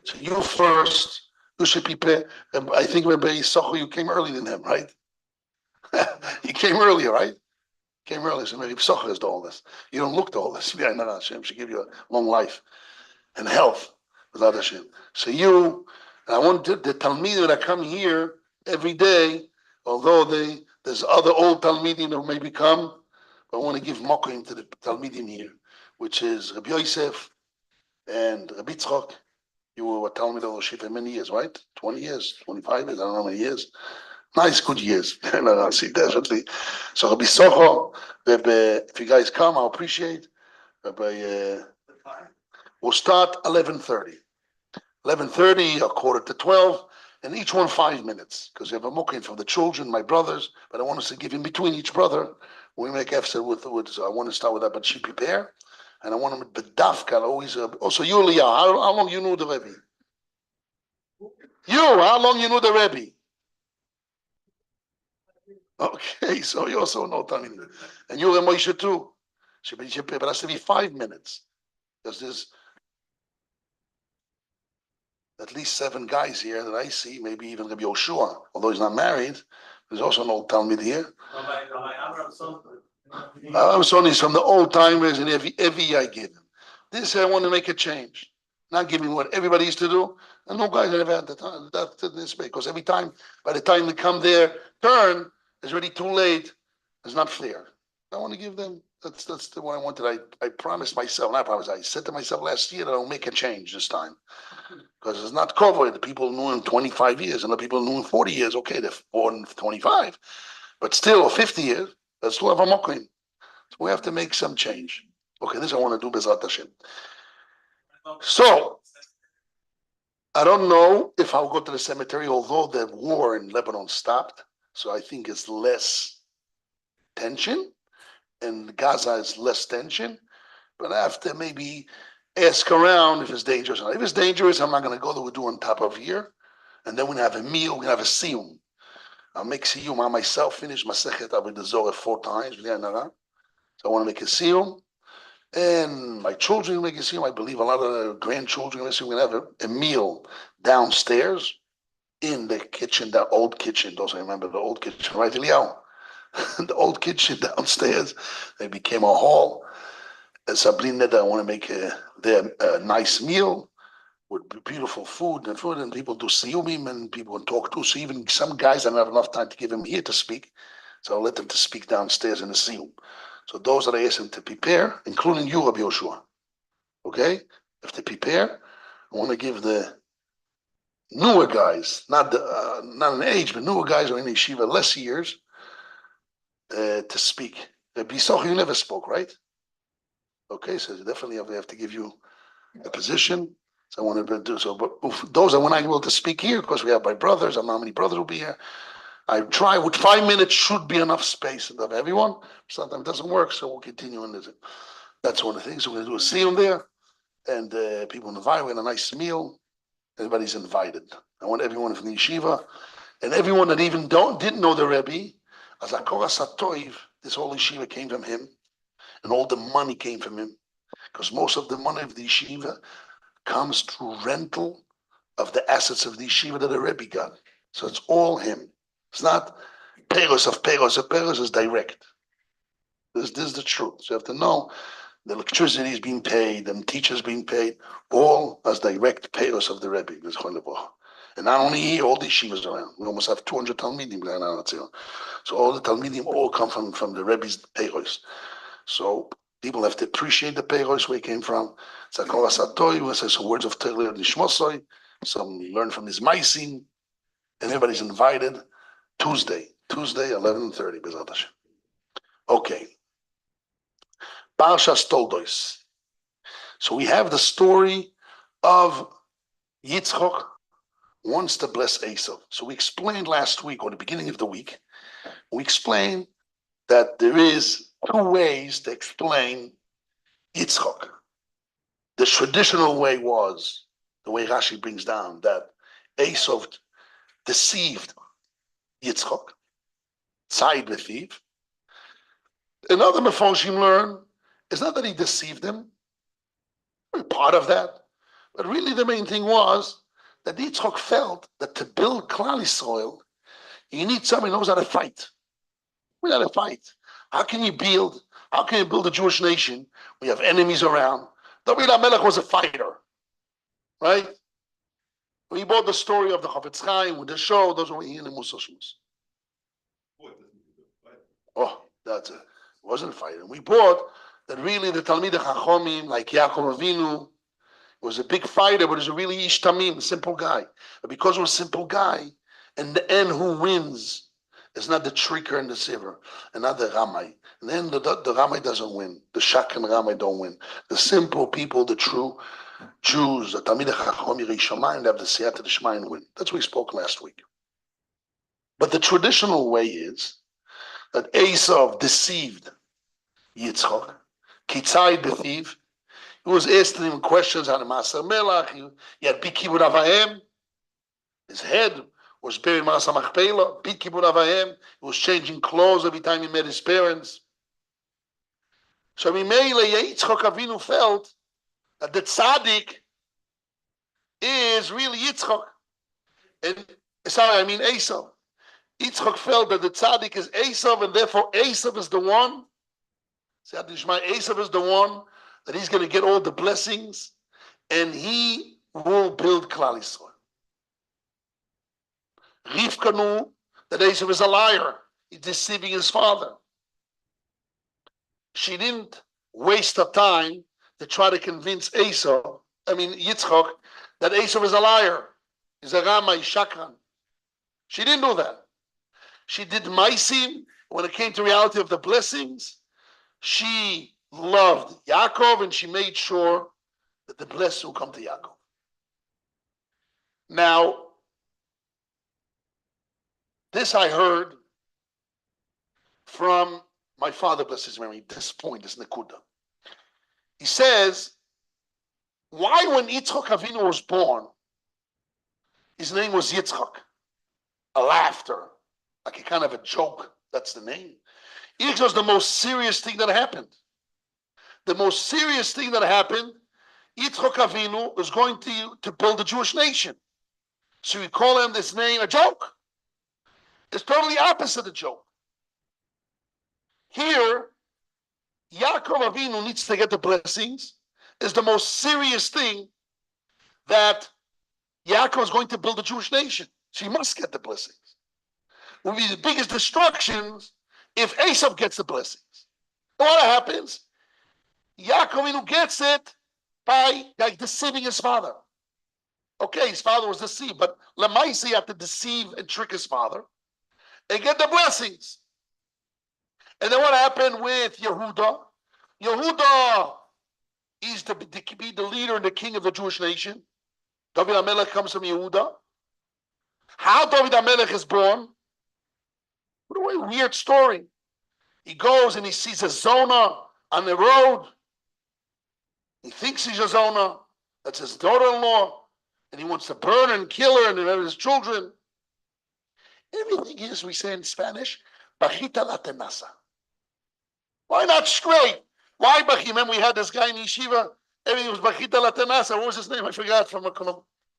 Speaker 1: So you first, you should prepare. I think Rabbi Yisachar, you came earlier than him, right? You came earlier, right? Came early, so maybe Psocha is the oldest. You don't look the oldest. Yeah, no, Hashem should give you a long life and health. Without Hashem. So you, and I want the Talmidim that come here every day, although there's other old Talmidim that maybe come, but I want to give Mokim to the Talmidim here, which is Rabbi Yosef and Rabbi Yitzchak. You were a Talmid of Rosh for many years, right? 20 years, 25 years, I don't know how many years. Nice, good years. I see, definitely. So Rabbi Socho, if you guys come, I'll appreciate. We'll start 11:30. 11:30, a quarter to 12, and each one 5 minutes, because we have a mukim from the children, my brothers, but I want us to give in between each brother. We make efsed with, so I want to start with that, but she prepare, and I want them to bedafka always. Also, you, Leah, how long you knew the Rebbe? You, how long you knew the Rebbe? Okay, so you also know Tamim. And you and Moshe too. But it has to be 5 minutes. Because there's at least 7 guys here that I see, maybe even Rabbi Yoshua, although he's not married. There's also an old Talmud here. I'm sorry, he's from the old timers, and every year I give him. This I want to make a change. Not giving what everybody used to do. And no guys ever had the time. That's this way. Because every time, by the time they come their turn, it's already too late. It's not fair. I want to give them, that's the one I wanted. I promised myself, not promised, I said to myself last year that I'll make a change this time. Because it's not covered. The people knew him 25 years, and the people knew him 40 years. Okay, they're born 25. But still, 50 years, they still have a mokrim. So we have to make some change. Okay, this I want to do Bezrat Hashem. So, I don't know if I'll go to the cemetery, although the war in Lebanon stopped. So I think it's less tension, and Gaza is less tension. But I have to maybe ask around if it's dangerous. If it's dangerous, I'm not going to go there. We'll do on top of here. And then we're going to have a meal. We're going to have a siyum. I'll make siyum. I myself finish Maseches Avodah Zorah 4 times. So I want to make a siyum. And my children will make a siyum. I believe a lot of the grandchildren will make a siyum. We're going to have a meal downstairs in the kitchen, the old kitchen. Those I remember the old kitchen, right, Eliyahu? The old kitchen downstairs. They became a hall. Sabrina, I want to make a nice meal with beautiful food, and people do siyumim, and people talk too. So even some guys, I don't have enough time to give them here to speak, so I'll let them to speak downstairs in the siyum. So those that I ask them to prepare, including you, Rabbi Yoshua, okay? If they prepare, I want to give the newer guys, not in age, but newer guys or in yeshiva, less years, to speak. Rabbi Yisoch, you never spoke, right? Okay, so definitely have to give you a position. So I want to do so. But those are when I'm able to speak here, because we have my brothers. I don't know how many brothers will be here. I try with 5 minutes should be enough space of everyone. Sometimes it doesn't work, so we'll continue on this. That's one of the things. So we're going to do a siyum there, and people invite. We had a nice meal. Everybody's invited. I want everyone from the yeshiva, and everyone that even didn't know the Rebbe, as Akora Satoiv, this whole yeshiva came from him. And all the money came from him, because most of the money of the yeshiva comes through rental of the assets of the yeshiva that the Rebbe got. So it's all him. It's not payros of payros. The payros is direct. This is the truth. So you have to know the electricity is being paid, and teachers being paid, all as direct payros of the Rebbe. And not only here, all the yeshivas around. We almost have 200 talmidim. So all the talmidim all come from the Rebbe's payros. So people have to appreciate the payros where he came from. Zakora Satoy, who says some words of Torah Nishmosoi, some learn from his Maisim, and everybody's invited. Tuesday, 11:30, B'ezrat Hashem. Okay. Parshas Toldos. So we have the story of Yitzchak wants to bless Esau. So we explained last week, or the beginning of the week, we explained that there is 2 ways to explain Yitzchak. The traditional way was, the way Rashi brings down, that Esau deceived Yitzchak, side with Eve. Another Mefarshim learn, it's not that he deceived him, part of that, but really the main thing was that Yitzchak felt that to build Klal Yisrael, you need somebody who knows how to fight. We know how to fight. How can you build a Jewish nation? We have enemies around. David HaMelech was a fighter, right? We bought the story of the Chafetz Chaim with the show. Those were in the Musa Shmus. Oh, that's it. It wasn't fighting. We bought that really the Talmidei Chachomim, like Yaakov Avinu, was a big fighter, but he was a really Ish Tamim, simple guy. But because he was a simple guy, in the end, who wins is not the tricker and the silver, and not the Ramai. And then the Ramai doesn't win. The Shak and Ramai don't win. The simple people, the true Jews, the Talmidei Chachomim, Yirei Shamayim, have the Siyata D'Shmayim win. That's what we spoke last week. But the traditional way is that Esav deceived Yitzchak. Kitzai Bethiv. He was asking him questions on the Maser Melach. He had big kibbud avayim. His head was buried in Maser Machpelah. Big kibbud avayim. He was changing clothes every time he met his parents. So Mimele Yitzchak Avinu felt that the tzaddik is really Yitzchak. And Esav. Yitzchak felt that the tzaddik is Esav, and therefore Esav is the one. Esav is the one that he's going to get all the blessings, and he will build Klal Yisrael. Rivka knew that Esav is a liar. He's deceiving his father. She didn't waste her time to try to convince Yitzchak, that Esav is a liar. He's a Rama, he's Shakran. She didn't do that. She did Maisim. When it came to reality of the blessings, she loved Yaakov, and she made sure that the blessing will come to Yaakov. Now, this I heard from my father, bless his memory, this point, this Nekuda. He says, why when Yitzchak Avinu was born, his name was Yitzchak? A laughter, like a kind of a joke, that's the name. It was the most serious thing that happened. The most serious thing that happened, Yitzchak Avinu was going to build a Jewish nation. So we call him this name a joke. It's totally opposite of joke. Here, Yaakov Avinu needs to get the blessings. Is the most serious thing that Yaakov is going to build a Jewish nation. So he must get the blessings. It will be the biggest destructions if Esav gets the blessings. What happens? Yaakov Avinu gets it by deceiving his father. Okay, his father was deceived, but Lamaisi had to deceive and trick his father and get the blessings. And then what happened with Yehuda? Yehuda is to be the leader and the king of the Jewish nation. David HaMelech comes from Yehuda. How David HaMelech is born? What a weird story. He goes and he sees a Zona on the road. He thinks he's a Zona. That's his daughter-in-law. And he wants to burn and kill her and have his children. Everything is, we say in Spanish, bajita la tenaza. Why not straight? Why bajita? Remember we had this guy in yeshiva, everything was bajita la tenaza. What was his name? I forgot, from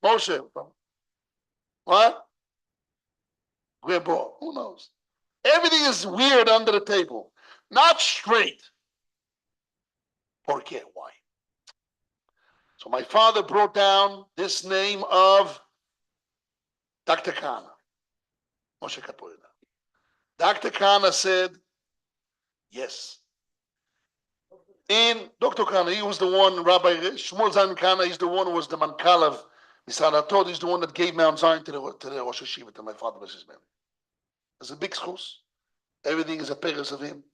Speaker 1: Moshe. What? Who knows? Everything is weird under the table. Not straight. ¿Por qué? Why? So my father brought down this name of Dr. Kana. Moshe put it down. Dr. Kana said, yes. And Dr. Kana, he was the one, Rabbi Shmuel Zan Kana, he's the one who was the Mankal of Misad HaTorah. He's the one that gave Mount Zion to the Rosh Hashiva, to my father, was his memory. It's a big schus. Everything is a purpose of him.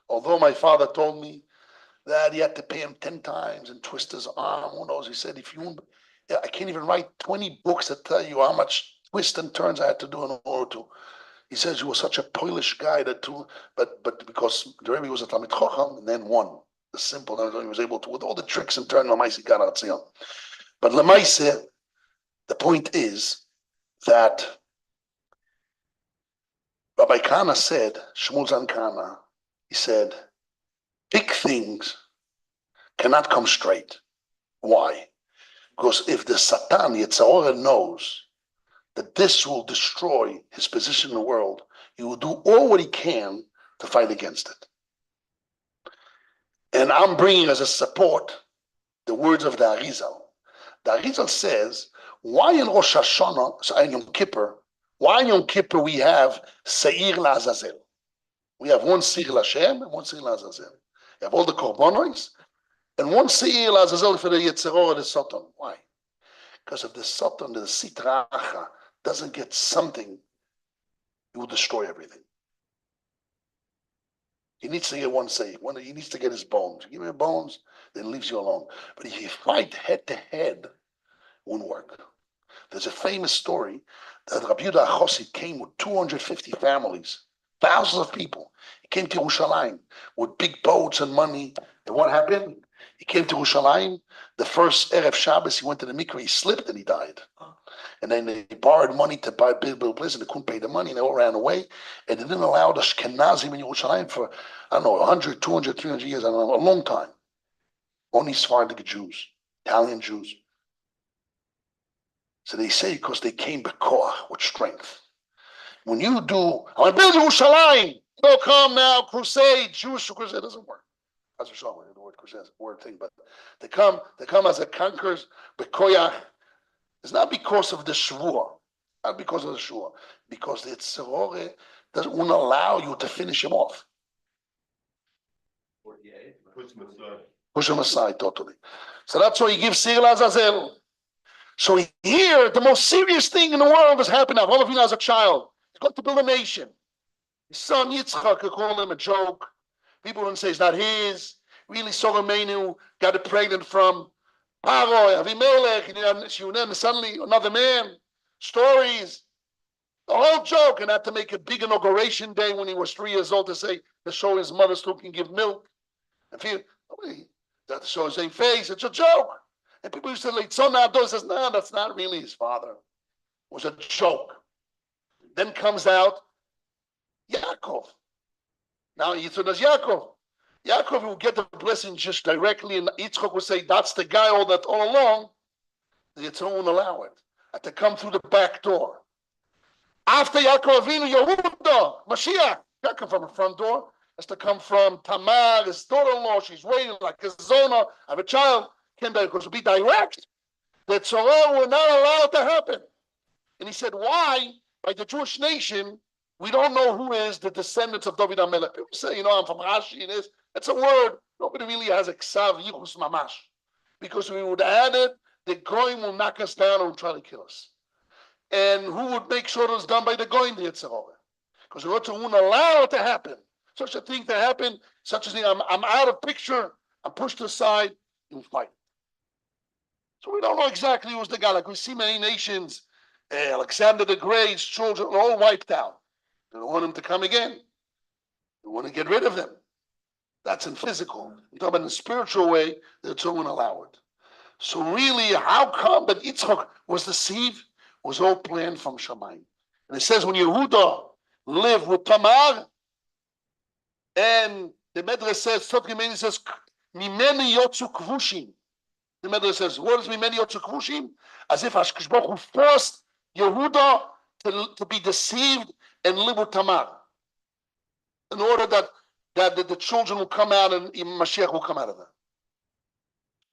Speaker 1: Although my father told me that he had to pay him 10 times and twist his arm. Who knows? He said, I can't even write 20 books that tell you how much twists and turns I had to do in order to. He says he was such a Polish guy but because the Rebbe was a Talmid Chacham and then won. The simple, he was able to, with all the tricks and turns, Lamaisi got out Zion. But Lamaisi, the point is that Rabbi Kana said, Shmuel Zan Kana, he said, big things cannot come straight. Why? Because if the Satan, Yetzirah, knows that this will destroy his position in the world, he will do all what he can to fight against it. And I'm bringing as a support the words of the Arizal. The Arizal says, why in Rosh Hashanah, so in Yom Kippur, why in Yom Kippur we have Seir LaAzazel? We have one Seir LaShem and one Seir LaAzazel. You have all the Korbanos and one Seir LaAzazel for the Yetzirah or the Satan. Why? Because if the Satan, the Sitra Achra, doesn't get something, he will destroy everything. He needs to get one Seir. He needs to get his bones. Give him bones, then he leaves you alone. But if you fight head to head, it won't work. There's a famous story that Rabbi Yehuda HaChassid came with 250 families, thousands of people. He came to Yerushalayim with big boats and money. And what happened? He came to Yerushalayim. The first Erev Shabbos, he went to the mikveh, he slipped and he died. And then they borrowed money to buy a big place and they couldn't pay the money and they all ran away. And they didn't allow the Ashkenazim in Yerushalayim for, I don't know, 100, 200, 300 years, I don't know, a long time. Only Sephardic Jews, Italian Jews. So they say because they came bekoach, with strength. When you do, I'm going to build Yerushalayim. No, come now, crusade, Jewish crusade. It doesn't work. That's the word crusade is a word thing, but they come as a conquerors, bekoach. It's not because of the shvua, not because of the shvua, because the Tzorah doesn't want to allow you to finish him off.
Speaker 3: 48. Push him aside.
Speaker 1: Push him aside totally. So that's why he gives Seir LaAzazel. So here, the most serious thing in the world is happening. All of you as a child, he's going to build a nation. His son Yitzchak could call him a joke. People wouldn't say it's not his. Really, Solomon got it pregnant from Paro, Avimelech, and then suddenly another man. Stories. The whole joke, and had to make a big inauguration day when he was 3 years old to show his mother still can give milk. And nobody that to show his same face. It's a joke. And people used to like, son outdoors says, no, that's not really his father. It was a joke. Then comes out Yaakov. Now Yitzchak does Yaakov. Yaakov will get the blessing just directly, and Yitzchak will say, that's the guy all along. The Yitzchak won't allow it. Had to come through the back door. After Yaakov Avinu, Yehuda, Mashiach, not come from the front door. Has to come from Tamar, his daughter-in-law. She's waiting like a zona. I have a child. Can't because to be direct. The Torah will not allow it to happen. And he said, why? By the Jewish nation, we don't know who is the descendants of David HaMelech. People say, I'm from Rashi and this. It's a word. Nobody really has a ksav yichus mamash. Because we would add it, the goyim will knock us down and will try to kill us. And who would make sure it was done by the goyim, the Yitzhak? Because the Rotter won't allow it to happen. Such a thing to happen, such a thing, I'm out of picture, I'm pushed aside, you fight. So we don't know exactly who's the guy. Like we see many nations, Alexander the Great's children are all wiped out. They don't want him to come again. They want to get rid of them. That's in physical. You talk about in the spiritual way, they don't want to allow it. So really, how come that Yitzchak was deceived? Was all planned from Shamayim. And it says when Yehuda lived with Tamar, and the Medrash says, Mimeni yotzu kvushim. The Medrash says, what does Mimeni yotzu kvushim? As if Hashkadosh Baruch Hu forced Yehuda to be deceived and live with Tamar, in order that the children will come out and Mashiach will come out of them.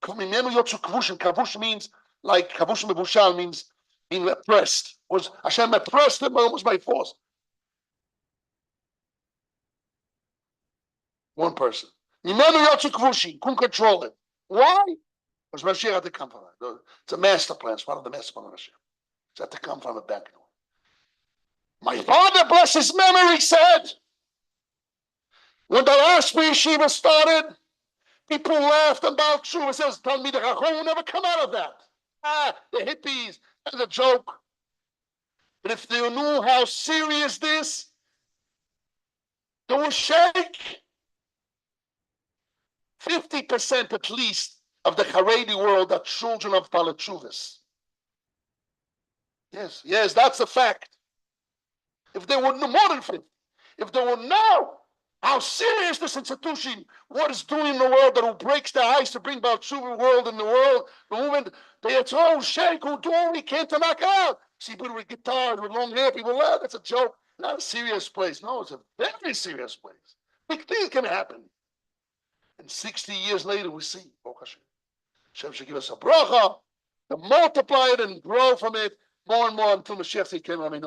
Speaker 1: Mimeni yotzu kvushim. Kavush means like kavush mebushal means being oppressed. Was Hashem oppressed him almost by force? One person. Mimenu yotzu kvushim. Couldn't control it. Why? Because Mashiach had to come from it. It's a master plan. It's one of the master plans of Mashiach. It's had to come from a back door. My father, bless his memory, said, when the last yeshiva started, people laughed about Tshuva. Says, tell me the Chacham will never come out of that. The hippies, that's a joke. But if they knew how serious this, they would shake. 50% at least of the Haredi world are children of Palachuvas. Yes, that's a fact. If they would know more than 50, if they would know how serious this institution, what it's doing in the world, that it breaks the ice to bring about Tshuva world in the world, the movement, they throw, shake, who do all we can to knock out. See people with guitars, with long hair, people laugh, that's a joke. Not a serious place. No, it's a very serious place. Big things can happen. And 60 years later, we see, Baruch Hashem. Hashem should give us a bracha, to multiply it and grow from it more and more until Mashiach came. Amen.